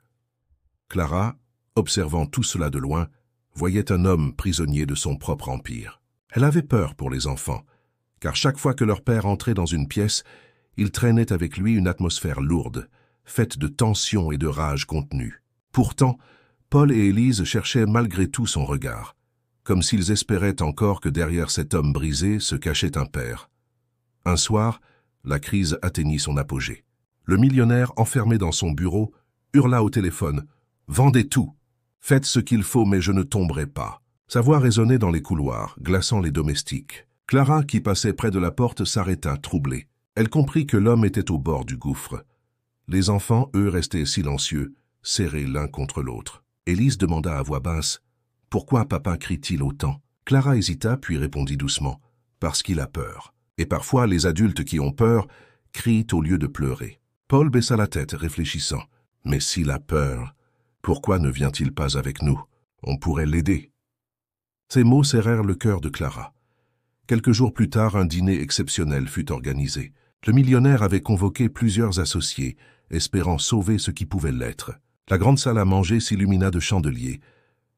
Clara, observant tout cela de loin, voyait un homme prisonnier de son propre empire. Elle avait peur pour les enfants, car chaque fois que leur père entrait dans une pièce, il traînait avec lui une atmosphère lourde, faite de tension et de rage contenue. Pourtant, Paul et Élise cherchaient malgré tout son regard, comme s'ils espéraient encore que derrière cet homme brisé se cachait un père. Un soir, la crise atteignit son apogée. Le millionnaire, enfermé dans son bureau, hurla au téléphone « Vendez tout! Faites ce qu'il faut, mais je ne tomberai pas. » Sa voix résonnait dans les couloirs, glaçant les domestiques. Clara, qui passait près de la porte, s'arrêta, troublée. Elle comprit que l'homme était au bord du gouffre. Les enfants, eux, restaient silencieux, serrés l'un contre l'autre. Élise demanda à voix basse « Pourquoi papa crie-t-il autant ?» Clara hésita, puis répondit doucement « Parce qu'il a peur. » Et parfois, les adultes qui ont peur crient au lieu de pleurer. Paul baissa la tête, réfléchissant. « Mais s'il a peur, pourquoi ne vient-il pas avec nous? On pourrait l'aider. » Ces mots serrèrent le cœur de Clara. Quelques jours plus tard, un dîner exceptionnel fut organisé. Le millionnaire avait convoqué plusieurs associés, espérant sauver ce qui pouvait l'être. La grande salle à manger s'illumina de chandeliers.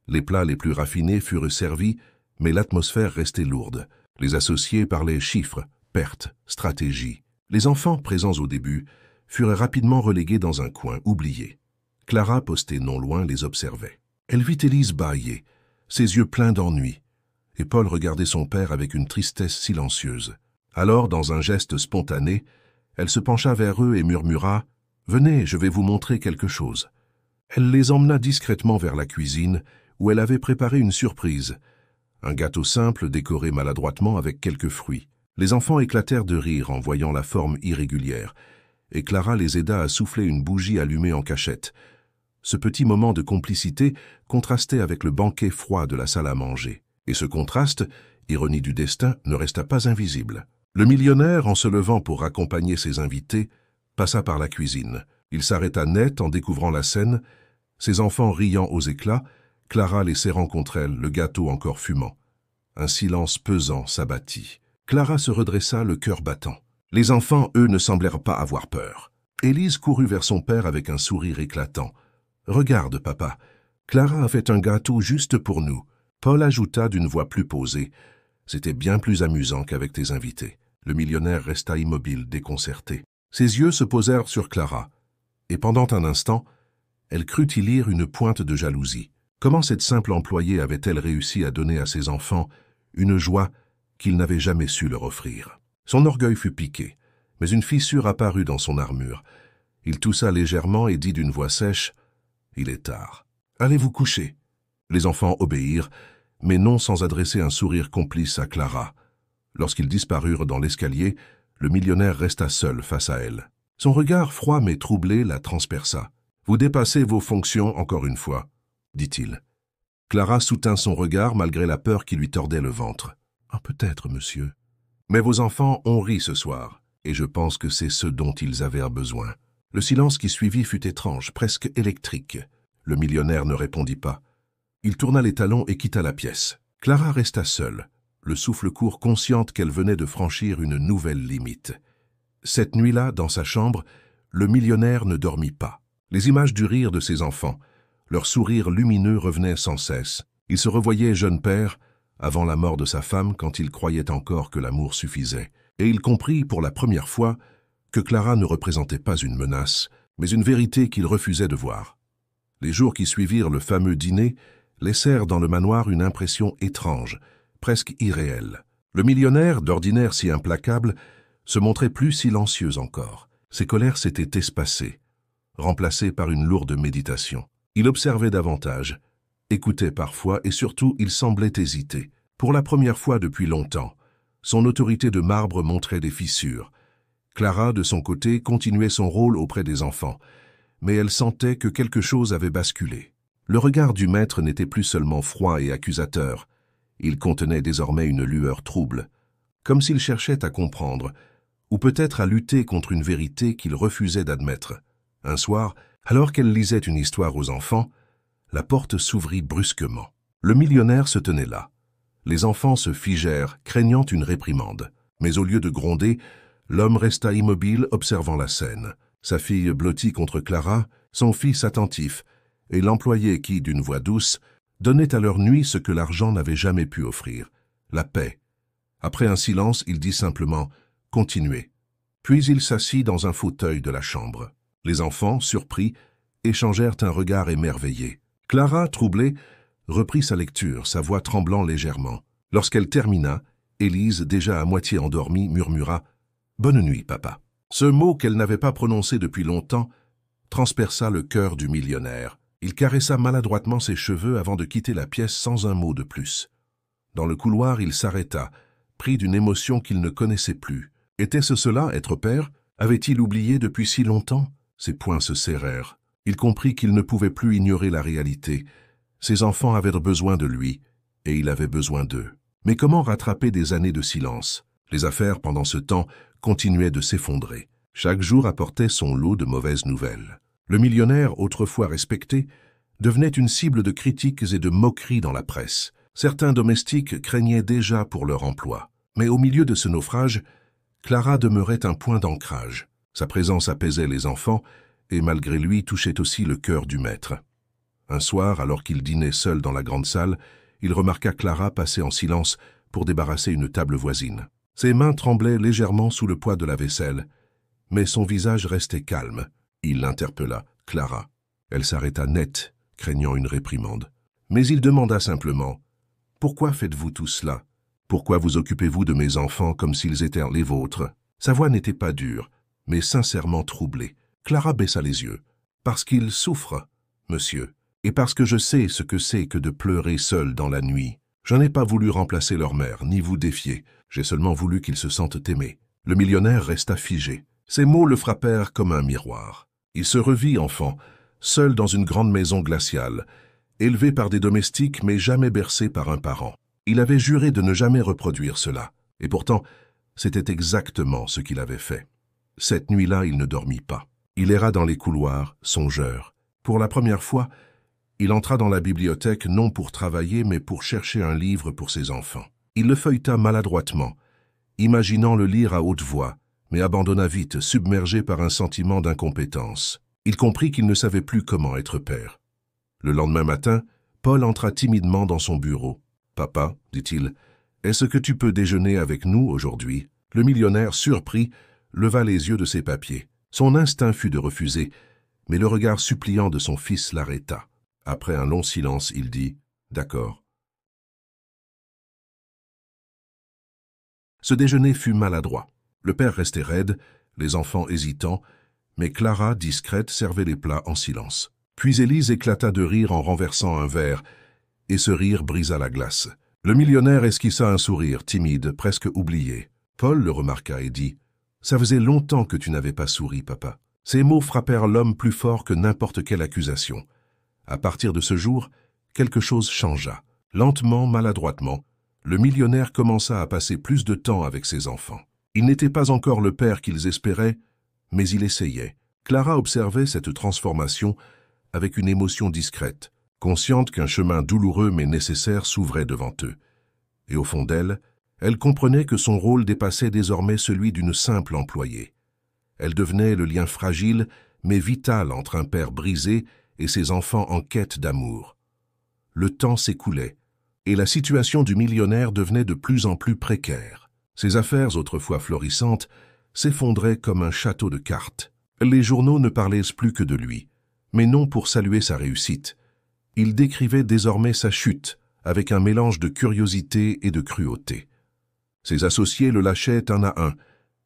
Les plats les plus raffinés furent servis, mais l'atmosphère restait lourde. Les associés parlaient chiffres, pertes, stratégies. Les enfants, présents au début, furent rapidement relégués dans un coin, oubliés. Clara, postée non loin, les observait. Elle vit Élise bâiller, ses yeux pleins d'ennui, et Paul regardait son père avec une tristesse silencieuse. Alors, dans un geste spontané, elle se pencha vers eux et murmura « Venez, je vais vous montrer quelque chose. » Elle les emmena discrètement vers la cuisine, où elle avait préparé une surprise. Un gâteau simple décoré maladroitement avec quelques fruits. Les enfants éclatèrent de rire en voyant la forme irrégulière, et Clara les aida à souffler une bougie allumée en cachette. Ce petit moment de complicité contrastait avec le banquet froid de la salle à manger. Et ce contraste, ironie du destin, ne resta pas invisible. Le millionnaire, en se levant pour accompagner ses invités, passa par la cuisine. Il s'arrêta net en découvrant la scène, ses enfants riant aux éclats, Clara les serrant contre elle, le gâteau encore fumant. Un silence pesant s'abattit. Clara se redressa, le cœur battant. Les enfants, eux, ne semblèrent pas avoir peur. Élise courut vers son père avec un sourire éclatant. « Regarde, papa, Clara a fait un gâteau juste pour nous. » Paul ajouta d'une voix plus posée. « C'était bien plus amusant qu'avec tes invités. » Le millionnaire resta immobile, déconcerté. Ses yeux se posèrent sur Clara, et pendant un instant, elle crut y lire une pointe de jalousie. Comment cette simple employée avait-elle réussi à donner à ses enfants une joie qu'ils n'avaient jamais su leur offrir? Son orgueil fut piqué, mais une fissure apparut dans son armure. Il toussa légèrement et dit d'une voix sèche « Il est tard. Allez vous coucher. » Les enfants obéirent, mais non sans adresser un sourire complice à Clara. Lorsqu'ils disparurent dans l'escalier, le millionnaire resta seul face à elle. Son regard froid mais troublé la transperça. « Vous dépassez vos fonctions encore une fois, » dit-il. Clara soutint son regard malgré la peur qui lui tordait le ventre. « Ah, peut-être, monsieur. Mais vos enfants ont ri ce soir, et je pense que c'est ce dont ils avaient besoin. » Le silence qui suivit fut étrange, presque électrique. Le millionnaire ne répondit pas. Il tourna les talons et quitta la pièce. Clara resta seule, le souffle court, consciente qu'elle venait de franchir une nouvelle limite. Cette nuit-là, dans sa chambre, le millionnaire ne dormit pas. Les images du rire de ses enfants, leur sourire lumineux revenaient sans cesse. Il se revoyait jeune père, avant la mort de sa femme, quand il croyait encore que l'amour suffisait. Et il comprit pour la première fois que Clara ne représentait pas une menace, mais une vérité qu'il refusait de voir. Les jours qui suivirent le fameux dîner laissèrent dans le manoir une impression étrange, presque irréelle. Le millionnaire, d'ordinaire si implacable, se montrait plus silencieux encore. Ses colères s'étaient espacées, remplacées par une lourde méditation. Il observait davantage, écoutait parfois et surtout il semblait hésiter. Pour la première fois depuis longtemps, son autorité de marbre montrait des fissures. Clara, de son côté, continuait son rôle auprès des enfants, mais elle sentait que quelque chose avait basculé. Le regard du maître n'était plus seulement froid et accusateur, il contenait désormais une lueur trouble, comme s'il cherchait à comprendre, ou peut-être à lutter contre une vérité qu'il refusait d'admettre. Un soir, alors qu'elle lisait une histoire aux enfants, la porte s'ouvrit brusquement. Le millionnaire se tenait là. Les enfants se figèrent, craignant une réprimande. Mais au lieu de gronder, l'homme resta immobile, observant la scène. Sa fille blottie contre Clara, son fils attentif, et l'employé qui, d'une voix douce, donnait à leur nuit ce que l'argent n'avait jamais pu offrir, la paix. Après un silence, il dit simplement « Continuez ». Puis il s'assit dans un fauteuil de la chambre. Les enfants, surpris, échangèrent un regard émerveillé. Clara, troublée, reprit sa lecture, sa voix tremblant légèrement. Lorsqu'elle termina, Élise, déjà à moitié endormie, murmura « Bonne nuit, papa ». Ce mot qu'elle n'avait pas prononcé depuis longtemps transperça le cœur du millionnaire. Il caressa maladroitement ses cheveux avant de quitter la pièce sans un mot de plus. Dans le couloir, il s'arrêta, pris d'une émotion qu'il ne connaissait plus. Était-ce cela, être père? Avait-il oublié depuis si longtemps? Ses poings se serrèrent. Il comprit qu'il ne pouvait plus ignorer la réalité. Ses enfants avaient besoin de lui, et il avait besoin d'eux. Mais comment rattraper des années de silence? Les affaires, pendant ce temps, continuaient de s'effondrer. Chaque jour apportait son lot de mauvaises nouvelles. Le millionnaire, autrefois respecté, devenait une cible de critiques et de moqueries dans la presse. Certains domestiques craignaient déjà pour leur emploi. Mais au milieu de ce naufrage, Clara demeurait un point d'ancrage. Sa présence apaisait les enfants et, malgré lui, touchait aussi le cœur du maître. Un soir, alors qu'il dînait seul dans la grande salle, il remarqua Clara passer en silence pour débarrasser une table voisine. Ses mains tremblaient légèrement sous le poids de la vaisselle, mais son visage restait calme. Il l'interpella. « Clara ». Elle s'arrêta net, craignant une réprimande. Mais il demanda simplement « Pourquoi faites-vous tout cela? Pourquoi vous occupez-vous de mes enfants comme s'ils étaient les vôtres ?» Sa voix n'était pas dure, mais sincèrement troublée. Clara baissa les yeux. « Parce qu'ils souffrent, monsieur, et parce que je sais ce que c'est que de pleurer seul dans la nuit. Je n'ai pas voulu remplacer leur mère, ni vous défier. J'ai seulement voulu qu'ils se sentent aimés. » Le millionnaire resta figé. Ces mots le frappèrent comme un miroir. Il se revit enfant, seul dans une grande maison glaciale, élevé par des domestiques mais jamais bercé par un parent. Il avait juré de ne jamais reproduire cela, et pourtant, c'était exactement ce qu'il avait fait. Cette nuit-là, il ne dormit pas. Il erra dans les couloirs, songeur. Pour la première fois, il entra dans la bibliothèque non pour travailler mais pour chercher un livre pour ses enfants. Il le feuilleta maladroitement, imaginant le lire à haute voix, mais abandonna vite, submergé par un sentiment d'incompétence. Il comprit qu'il ne savait plus comment être père. Le lendemain matin, Paul entra timidement dans son bureau. « Papa, dit-il, est-ce que tu peux déjeuner avec nous aujourd'hui ?» Le millionnaire, surpris, leva les yeux de ses papiers. Son instinct fut de refuser, mais le regard suppliant de son fils l'arrêta. Après un long silence, il dit « D'accord. » Ce déjeuner fut maladroit. Le père restait raide, les enfants hésitants, mais Clara, discrète, servait les plats en silence. Puis Élise éclata de rire en renversant un verre, et ce rire brisa la glace. Le millionnaire esquissa un sourire, timide, presque oublié. Paul le remarqua et dit « Ça faisait longtemps que tu n'avais pas souri, papa. » Ces mots frappèrent l'homme plus fort que n'importe quelle accusation. À partir de ce jour, quelque chose changea. Lentement, maladroitement, le millionnaire commença à passer plus de temps avec ses enfants. Il n'était pas encore le père qu'ils espéraient, mais il essayait. Clara observait cette transformation avec une émotion discrète, consciente qu'un chemin douloureux mais nécessaire s'ouvrait devant eux. Et au fond d'elle, elle comprenait que son rôle dépassait désormais celui d'une simple employée. Elle devenait le lien fragile mais vital entre un père brisé et ses enfants en quête d'amour. Le temps s'écoulait, et la situation du millionnaire devenait de plus en plus précaire. Ses affaires, autrefois florissantes, s'effondraient comme un château de cartes. Les journaux ne parlaient plus que de lui, mais non pour saluer sa réussite. Ils décrivaient désormais sa chute, avec un mélange de curiosité et de cruauté. Ses associés le lâchaient un à un.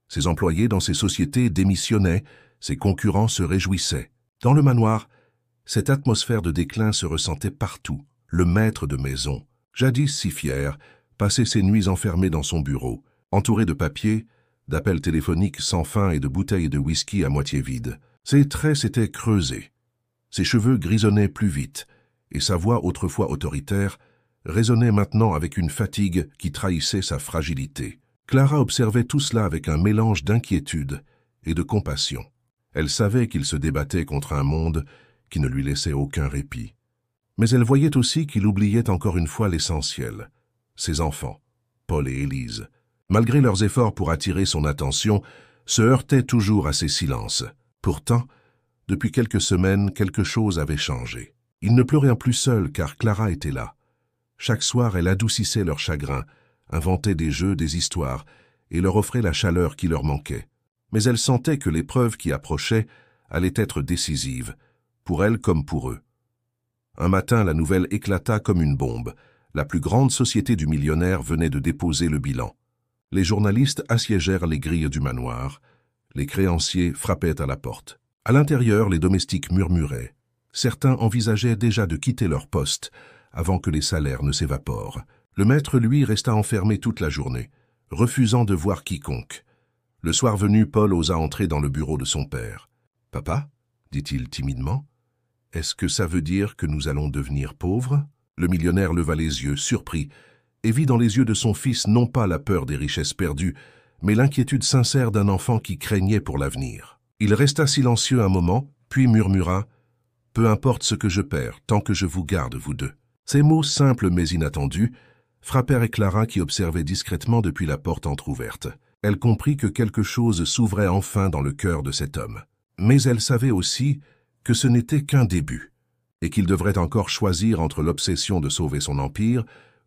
Ses employés dans ses sociétés démissionnaient, ses concurrents se réjouissaient. Dans le manoir, cette atmosphère de déclin se ressentait partout. Le maître de maison, jadis si fier, passait ses nuits enfermé dans son bureau, entouré de papiers, d'appels téléphoniques sans fin et de bouteilles de whisky à moitié vides. Ses traits s'étaient creusés. Ses cheveux grisonnaient plus vite, et sa voix autrefois autoritaire résonnait maintenant avec une fatigue qui trahissait sa fragilité. Clara observait tout cela avec un mélange d'inquiétude et de compassion. Elle savait qu'il se débattait contre un monde qui ne lui laissait aucun répit. Mais elle voyait aussi qu'il oubliait encore une fois l'essentiel, ses enfants, Paul et Élise. Malgré leurs efforts pour attirer son attention, se heurtaient toujours à ses silences. Pourtant, depuis quelques semaines, quelque chose avait changé. Ils ne pleuraient plus seuls car Clara était là. Chaque soir, elle adoucissait leur chagrin, inventait des jeux, des histoires, et leur offrait la chaleur qui leur manquait. Mais elle sentait que l'épreuve qui approchait allait être décisive, pour elle comme pour eux. Un matin, la nouvelle éclata comme une bombe. La plus grande société du millionnaire venait de déposer le bilan. Les journalistes assiégèrent les grilles du manoir. Les créanciers frappaient à la porte. À l'intérieur, les domestiques murmuraient. Certains envisageaient déjà de quitter leur poste avant que les salaires ne s'évaporent. Le maître, lui, resta enfermé toute la journée, refusant de voir quiconque. Le soir venu, Paul osa entrer dans le bureau de son père. « Papa » dit-il timidement, « est-ce que ça veut dire que nous allons devenir pauvres ?» Le millionnaire leva les yeux, surpris, et vit dans les yeux de son fils non pas la peur des richesses perdues, mais l'inquiétude sincère d'un enfant qui craignait pour l'avenir. Il resta silencieux un moment, puis murmura « Peu importe ce que je perds, tant que je vous garde, vous deux. » Ces mots simples mais inattendus frappèrent Clara qui observait discrètement depuis la porte entr'ouverte. Elle comprit que quelque chose s'ouvrait enfin dans le cœur de cet homme. Mais elle savait aussi que ce n'était qu'un début, et qu'il devrait encore choisir entre l'obsession de sauver son empire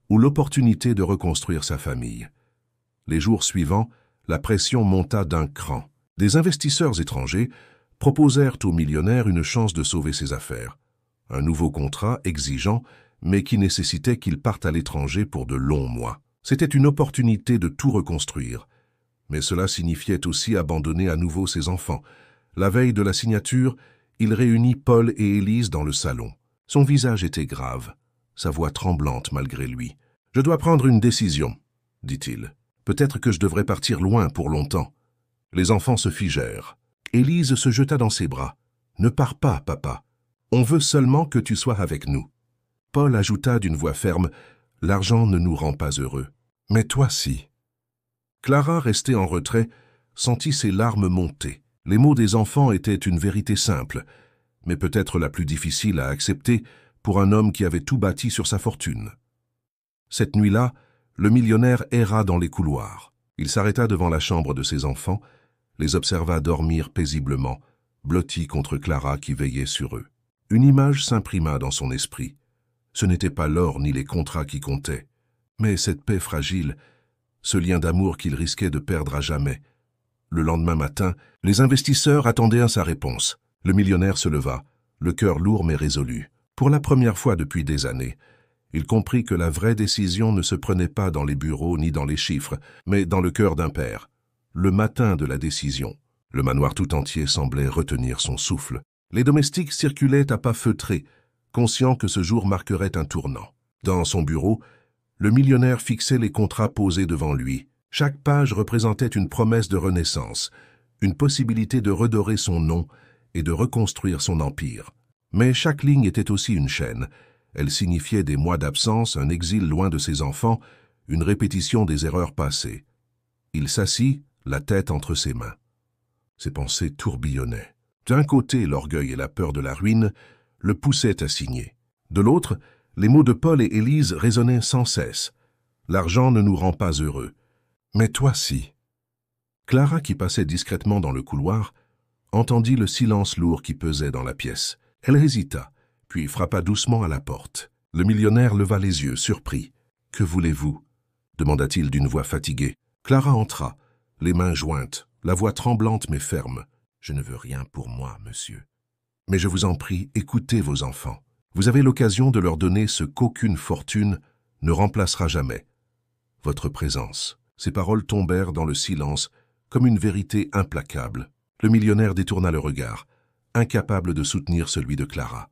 ou l'opportunité de reconstruire sa famille. Les jours suivants, la pression monta d'un cran. Des investisseurs étrangers proposèrent au millionnaire une chance de sauver ses affaires. Un nouveau contrat exigeant, mais qui nécessitait qu'il parte à l'étranger pour de longs mois. C'était une opportunité de tout reconstruire. Mais cela signifiait aussi abandonner à nouveau ses enfants. La veille de la signature, il réunit Paul et Élise dans le salon. Son visage était grave, sa voix tremblante malgré lui. « Je dois prendre une décision, » dit-il. « Peut-être que je devrais partir loin pour longtemps. » Les enfants se figèrent. Élise se jeta dans ses bras. « Ne pars pas, papa. On veut seulement que tu sois avec nous. » Paul ajouta d'une voix ferme, « L'argent ne nous rend pas heureux. Mais toi si. » Clara, restée en retrait, sentit ses larmes monter. Les mots des enfants étaient une vérité simple, mais peut-être la plus difficile à accepter pour un homme qui avait tout bâti sur sa fortune. Cette nuit-là, le millionnaire erra dans les couloirs. Il s'arrêta devant la chambre de ses enfants, les observa dormir paisiblement, blottis contre Clara qui veillait sur eux. Une image s'imprima dans son esprit. Ce n'était pas l'or ni les contrats qui comptaient, mais cette paix fragile, ce lien d'amour qu'il risquait de perdre à jamais. Le lendemain matin, les investisseurs attendaient sa réponse. Le millionnaire se leva, le cœur lourd mais résolu. Pour la première fois depuis des années, il comprit que la vraie décision ne se prenait pas dans les bureaux ni dans les chiffres, mais dans le cœur d'un père. Le matin de la décision, le manoir tout entier semblait retenir son souffle. Les domestiques circulaient à pas feutrés, conscients que ce jour marquerait un tournant. Dans son bureau, le millionnaire fixait les contrats posés devant lui. Chaque page représentait une promesse de renaissance, une possibilité de redorer son nom et de reconstruire son empire. Mais chaque ligne était aussi une chaîne. Elle signifiait des mois d'absence, un exil loin de ses enfants, une répétition des erreurs passées. Il s'assit, la tête entre ses mains. Ses pensées tourbillonnaient. D'un côté, l'orgueil et la peur de la ruine le poussaient à signer. De l'autre, les mots de Paul et Élise résonnaient sans cesse. « L'argent ne nous rend pas heureux. Mais toi si. » Clara, qui passait discrètement dans le couloir, entendit le silence lourd qui pesait dans la pièce. Elle hésita, puis frappa doucement à la porte. Le millionnaire leva les yeux, surpris. « Que voulez-vous » demanda-t-il d'une voix fatiguée. Clara entra, les mains jointes, la voix tremblante mais ferme. « Je ne veux rien pour moi, monsieur. Mais je vous en prie, écoutez vos enfants. Vous avez l'occasion de leur donner ce qu'aucune fortune ne remplacera jamais. Votre présence. » Ces paroles tombèrent dans le silence comme une vérité implacable. Le millionnaire détourna le regard, incapable de soutenir celui de Clara.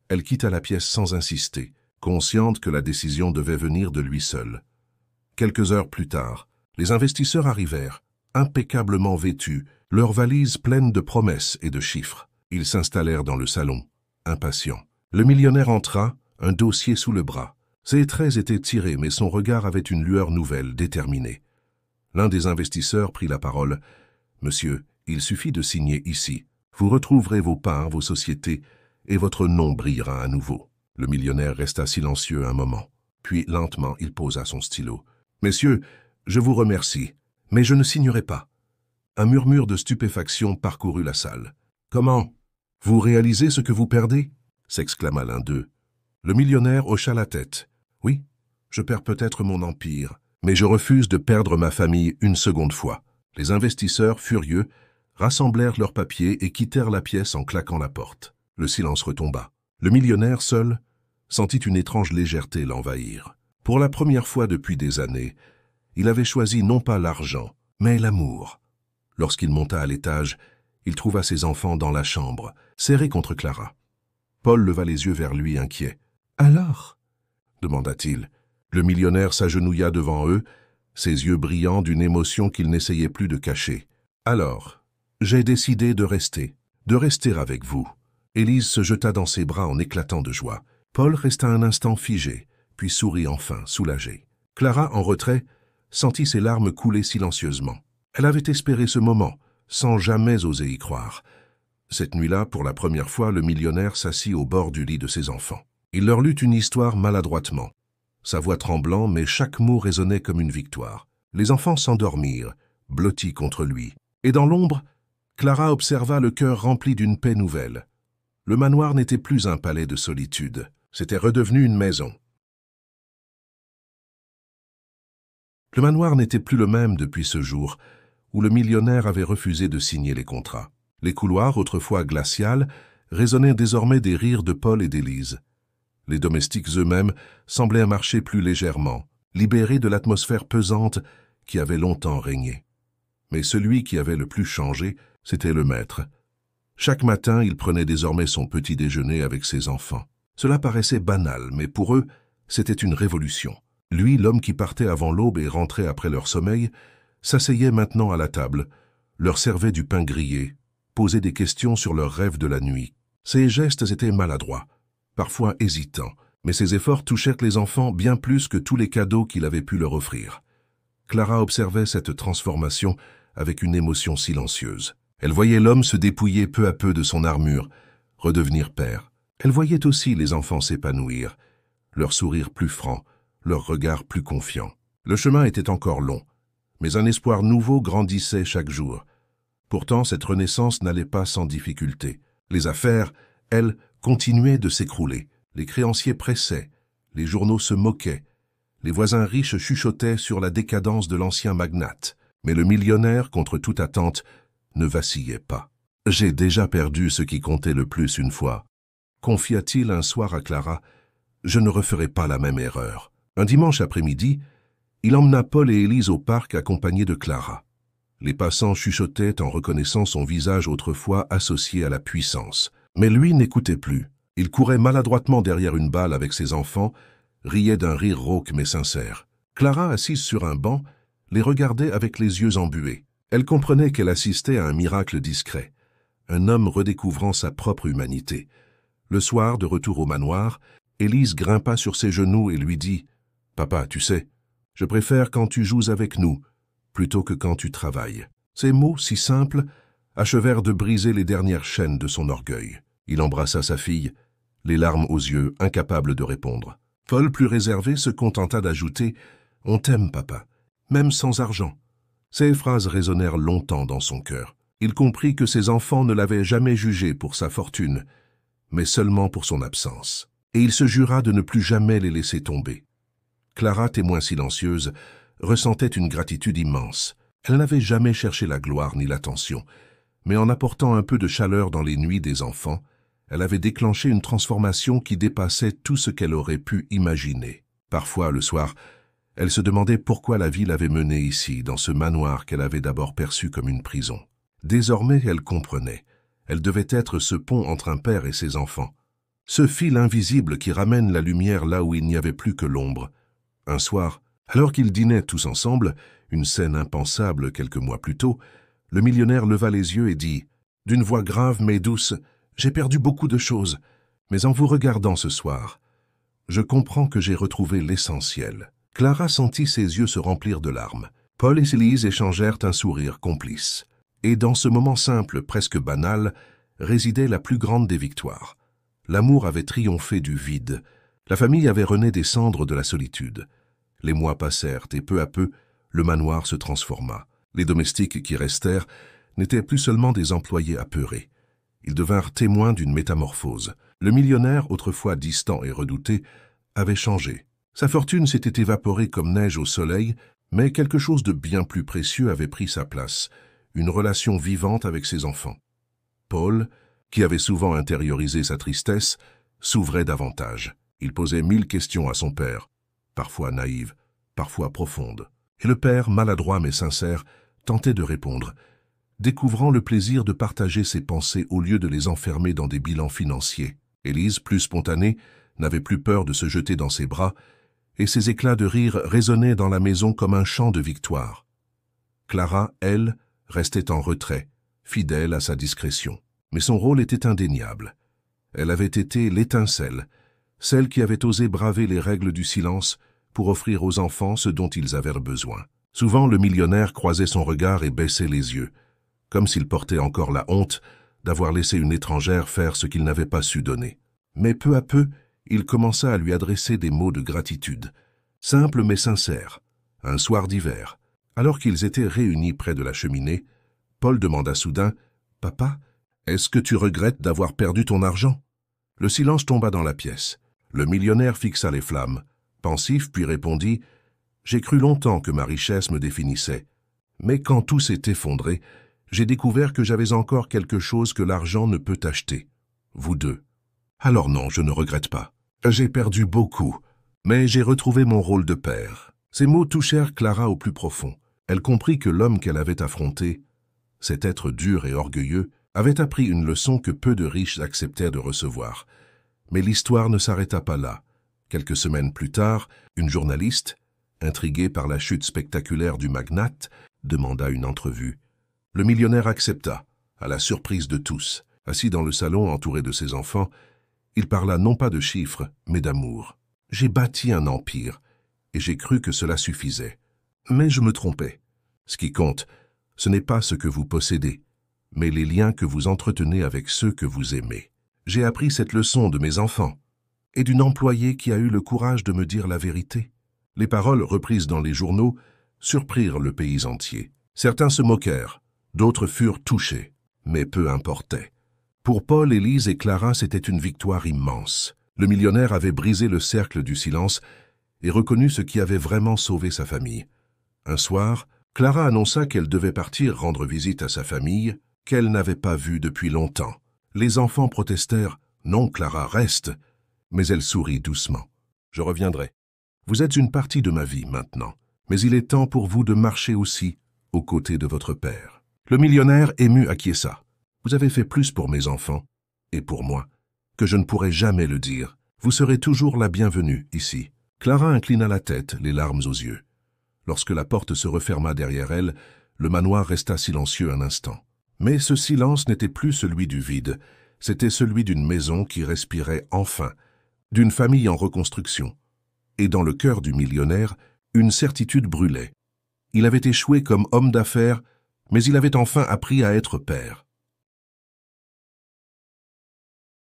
Elle quitta la pièce sans insister, consciente que la décision devait venir de lui seul. Quelques heures plus tard, les investisseurs arrivèrent, impeccablement vêtus, leurs valises pleines de promesses et de chiffres. Ils s'installèrent dans le salon, impatients. Le millionnaire entra, un dossier sous le bras. Ses traits étaient tirés, mais son regard avait une lueur nouvelle, déterminée. L'un des investisseurs prit la parole. « Monsieur, il suffit de signer ici. Vous retrouverez vos parts, vos sociétés, et votre nom brillera à nouveau. » Le millionnaire resta silencieux un moment. Puis, lentement, il posa son stylo. « Messieurs, je vous remercie, mais je ne signerai pas. » Un murmure de stupéfaction parcourut la salle. « Comment? Vous réalisez ce que vous perdez » s'exclama l'un d'eux. Le millionnaire hocha la tête. « Oui, je perds peut-être mon empire, mais je refuse de perdre ma famille une seconde fois. » Les investisseurs, furieux, rassemblèrent leurs papiers et quittèrent la pièce en claquant la porte. Le silence retomba. Le millionnaire, seul, sentit une étrange légèreté l'envahir. Pour la première fois depuis des années, il avait choisi non pas l'argent, mais l'amour. Lorsqu'il monta à l'étage, il trouva ses enfants dans la chambre, serrés contre Clara. Paul leva les yeux vers lui, inquiet. « Alors ?» demanda-t-il. Le millionnaire s'agenouilla devant eux, ses yeux brillants d'une émotion qu'il n'essayait plus de cacher. « Alors, j'ai décidé de rester avec vous. » Élise se jeta dans ses bras en éclatant de joie. Paul resta un instant figé, puis sourit enfin, soulagé. Clara, en retrait, sentit ses larmes couler silencieusement. Elle avait espéré ce moment, sans jamais oser y croire. Cette nuit-là, pour la première fois, le millionnaire s'assit au bord du lit de ses enfants. Il leur lut une histoire maladroitement. Sa voix tremblant, mais chaque mot résonnait comme une victoire. Les enfants s'endormirent, blottis contre lui. Et dans l'ombre, Clara observa le cœur rempli d'une paix nouvelle. Le manoir n'était plus un palais de solitude, c'était redevenu une maison. Le manoir n'était plus le même depuis ce jour, où le millionnaire avait refusé de signer les contrats. Les couloirs, autrefois glaciales, résonnaient désormais des rires de Paul et d'Élise. Les domestiques eux-mêmes semblaient marcher plus légèrement, libérés de l'atmosphère pesante qui avait longtemps régné. Mais celui qui avait le plus changé, c'était le maître. Chaque matin, il prenait désormais son petit déjeuner avec ses enfants. Cela paraissait banal, mais pour eux, c'était une révolution. Lui, l'homme qui partait avant l'aube et rentrait après leur sommeil, s'asseyait maintenant à la table, leur servait du pain grillé, posait des questions sur leurs rêves de la nuit. Ses gestes étaient maladroits, parfois hésitants, mais ses efforts touchaient les enfants bien plus que tous les cadeaux qu'il avait pu leur offrir. Clara observait cette transformation avec une émotion silencieuse. Elle voyait l'homme se dépouiller peu à peu de son armure, redevenir père. Elle voyait aussi les enfants s'épanouir, leur sourire plus franc, leur regard plus confiant. Le chemin était encore long, mais un espoir nouveau grandissait chaque jour. Pourtant, cette renaissance n'allait pas sans difficulté. Les affaires, elles, continuaient de s'écrouler. Les créanciers pressaient, les journaux se moquaient, les voisins riches chuchotaient sur la décadence de l'ancien magnate. Mais le millionnaire, contre toute attente, ne vacillait pas. « J'ai déjà perdu ce qui comptait le plus une fois », confia-t-il un soir à Clara. « Je ne referai pas la même erreur. » Un dimanche après-midi, il emmena Paul et Élise au parc accompagnés de Clara. Les passants chuchotaient en reconnaissant son visage autrefois associé à la puissance. Mais lui n'écoutait plus. Il courait maladroitement derrière une balle avec ses enfants, riait d'un rire rauque mais sincère. Clara, assise sur un banc, les regardait avec les yeux embués. Elle comprenait qu'elle assistait à un miracle discret, un homme redécouvrant sa propre humanité. Le soir, de retour au manoir, Élise grimpa sur ses genoux et lui dit « Papa, tu sais, je préfère quand tu joues avec nous, plutôt que quand tu travailles. » Ces mots, si simples, achevèrent de briser les dernières chaînes de son orgueil. Il embrassa sa fille, les larmes aux yeux, incapable de répondre. Paul, plus réservé, se contenta d'ajouter « On t'aime, papa, même sans argent. » Ces phrases résonnèrent longtemps dans son cœur. Il comprit que ses enfants ne l'avaient jamais jugé pour sa fortune, mais seulement pour son absence. Et il se jura de ne plus jamais les laisser tomber. Clara, témoin silencieuse, ressentait une gratitude immense. Elle n'avait jamais cherché la gloire ni l'attention, mais en apportant un peu de chaleur dans les nuits des enfants, elle avait déclenché une transformation qui dépassait tout ce qu'elle aurait pu imaginer. Parfois, le soir, elle se demandait pourquoi la vie l'avait menée ici, dans ce manoir qu'elle avait d'abord perçu comme une prison. Désormais, elle comprenait. Elle devait être ce pont entre un père et ses enfants. Ce fil invisible qui ramène la lumière là où il n'y avait plus que l'ombre. Un soir, alors qu'ils dînaient tous ensemble, une scène impensable quelques mois plus tôt, le millionnaire leva les yeux et dit, d'une voix grave mais douce, « J'ai perdu beaucoup de choses, mais en vous regardant ce soir, je comprends que j'ai retrouvé l'essentiel. » Clara sentit ses yeux se remplir de larmes. Paul et Élise échangèrent un sourire complice. Et dans ce moment simple, presque banal, résidait la plus grande des victoires. L'amour avait triomphé du vide. La famille avait rené des cendres de la solitude. Les mois passèrent et peu à peu, le manoir se transforma. Les domestiques qui restèrent n'étaient plus seulement des employés apeurés. Ils devinrent témoins d'une métamorphose. Le millionnaire, autrefois distant et redouté, avait changé. Sa fortune s'était évaporée comme neige au soleil, mais quelque chose de bien plus précieux avait pris sa place, une relation vivante avec ses enfants. Paul, qui avait souvent intériorisé sa tristesse, s'ouvrait davantage. Il posait 1000 questions à son père, parfois naïves, parfois profondes. Et le père, maladroit mais sincère, tentait de répondre, découvrant le plaisir de partager ses pensées au lieu de les enfermer dans des bilans financiers. Élise, plus spontanée, n'avait plus peur de se jeter dans ses bras, et ses éclats de rire résonnaient dans la maison comme un chant de victoire. Clara, elle, restait en retrait, fidèle à sa discrétion. Mais son rôle était indéniable. Elle avait été l'étincelle, celle qui avait osé braver les règles du silence pour offrir aux enfants ce dont ils avaient besoin. Souvent, le millionnaire croisait son regard et baissait les yeux, comme s'il portait encore la honte d'avoir laissé une étrangère faire ce qu'il n'avait pas su donner. Mais peu à peu, il commença à lui adresser des mots de gratitude, simples mais sincères. Un soir d'hiver, alors qu'ils étaient réunis près de la cheminée, Paul demanda soudain « Papa, est-ce que tu regrettes d'avoir perdu ton argent ?» Le silence tomba dans la pièce. Le millionnaire fixa les flammes, pensif, puis répondit « J'ai cru longtemps que ma richesse me définissait, mais quand tout s'est effondré, j'ai découvert que j'avais encore quelque chose que l'argent ne peut acheter. Vous deux. Alors non, je ne regrette pas. J'ai perdu beaucoup, mais j'ai retrouvé mon rôle de père. » Ces mots touchèrent Clara au plus profond. Elle comprit que l'homme qu'elle avait affronté, cet être dur et orgueilleux, avait appris une leçon que peu de riches acceptèrent de recevoir. Mais l'histoire ne s'arrêta pas là. Quelques semaines plus tard, une journaliste, intriguée par la chute spectaculaire du magnate, demanda une entrevue. Le millionnaire accepta, à la surprise de tous. Assis dans le salon entouré de ses enfants, il parla non pas de chiffres, mais d'amour. « J'ai bâti un empire, et j'ai cru que cela suffisait. Mais je me trompais. Ce qui compte, ce n'est pas ce que vous possédez, mais les liens que vous entretenez avec ceux que vous aimez. J'ai appris cette leçon de mes enfants, et d'une employée qui a eu le courage de me dire la vérité. » Les paroles reprises dans les journaux surprirent le pays entier. Certains se moquèrent, d'autres furent touchés, mais peu importait. Pour Paul, Élise et Clara, c'était une victoire immense. Le millionnaire avait brisé le cercle du silence et reconnu ce qui avait vraiment sauvé sa famille. Un soir, Clara annonça qu'elle devait partir rendre visite à sa famille, qu'elle n'avait pas vue depuis longtemps. Les enfants protestèrent « Non, Clara, reste !» Mais elle sourit doucement. « Je reviendrai. Vous êtes une partie de ma vie maintenant, mais il est temps pour vous de marcher aussi aux côtés de votre père. » Le millionnaire ému acquiesça. « Vous avez fait plus pour mes enfants, et pour moi, que je ne pourrai jamais le dire. Vous serez toujours la bienvenue ici. » Clara inclina la tête, les larmes aux yeux. Lorsque la porte se referma derrière elle, le manoir resta silencieux un instant. Mais ce silence n'était plus celui du vide, c'était celui d'une maison qui respirait enfin, d'une famille en reconstruction. Et dans le cœur du millionnaire, une certitude brûlait. Il avait échoué comme homme d'affaires, mais il avait enfin appris à être père.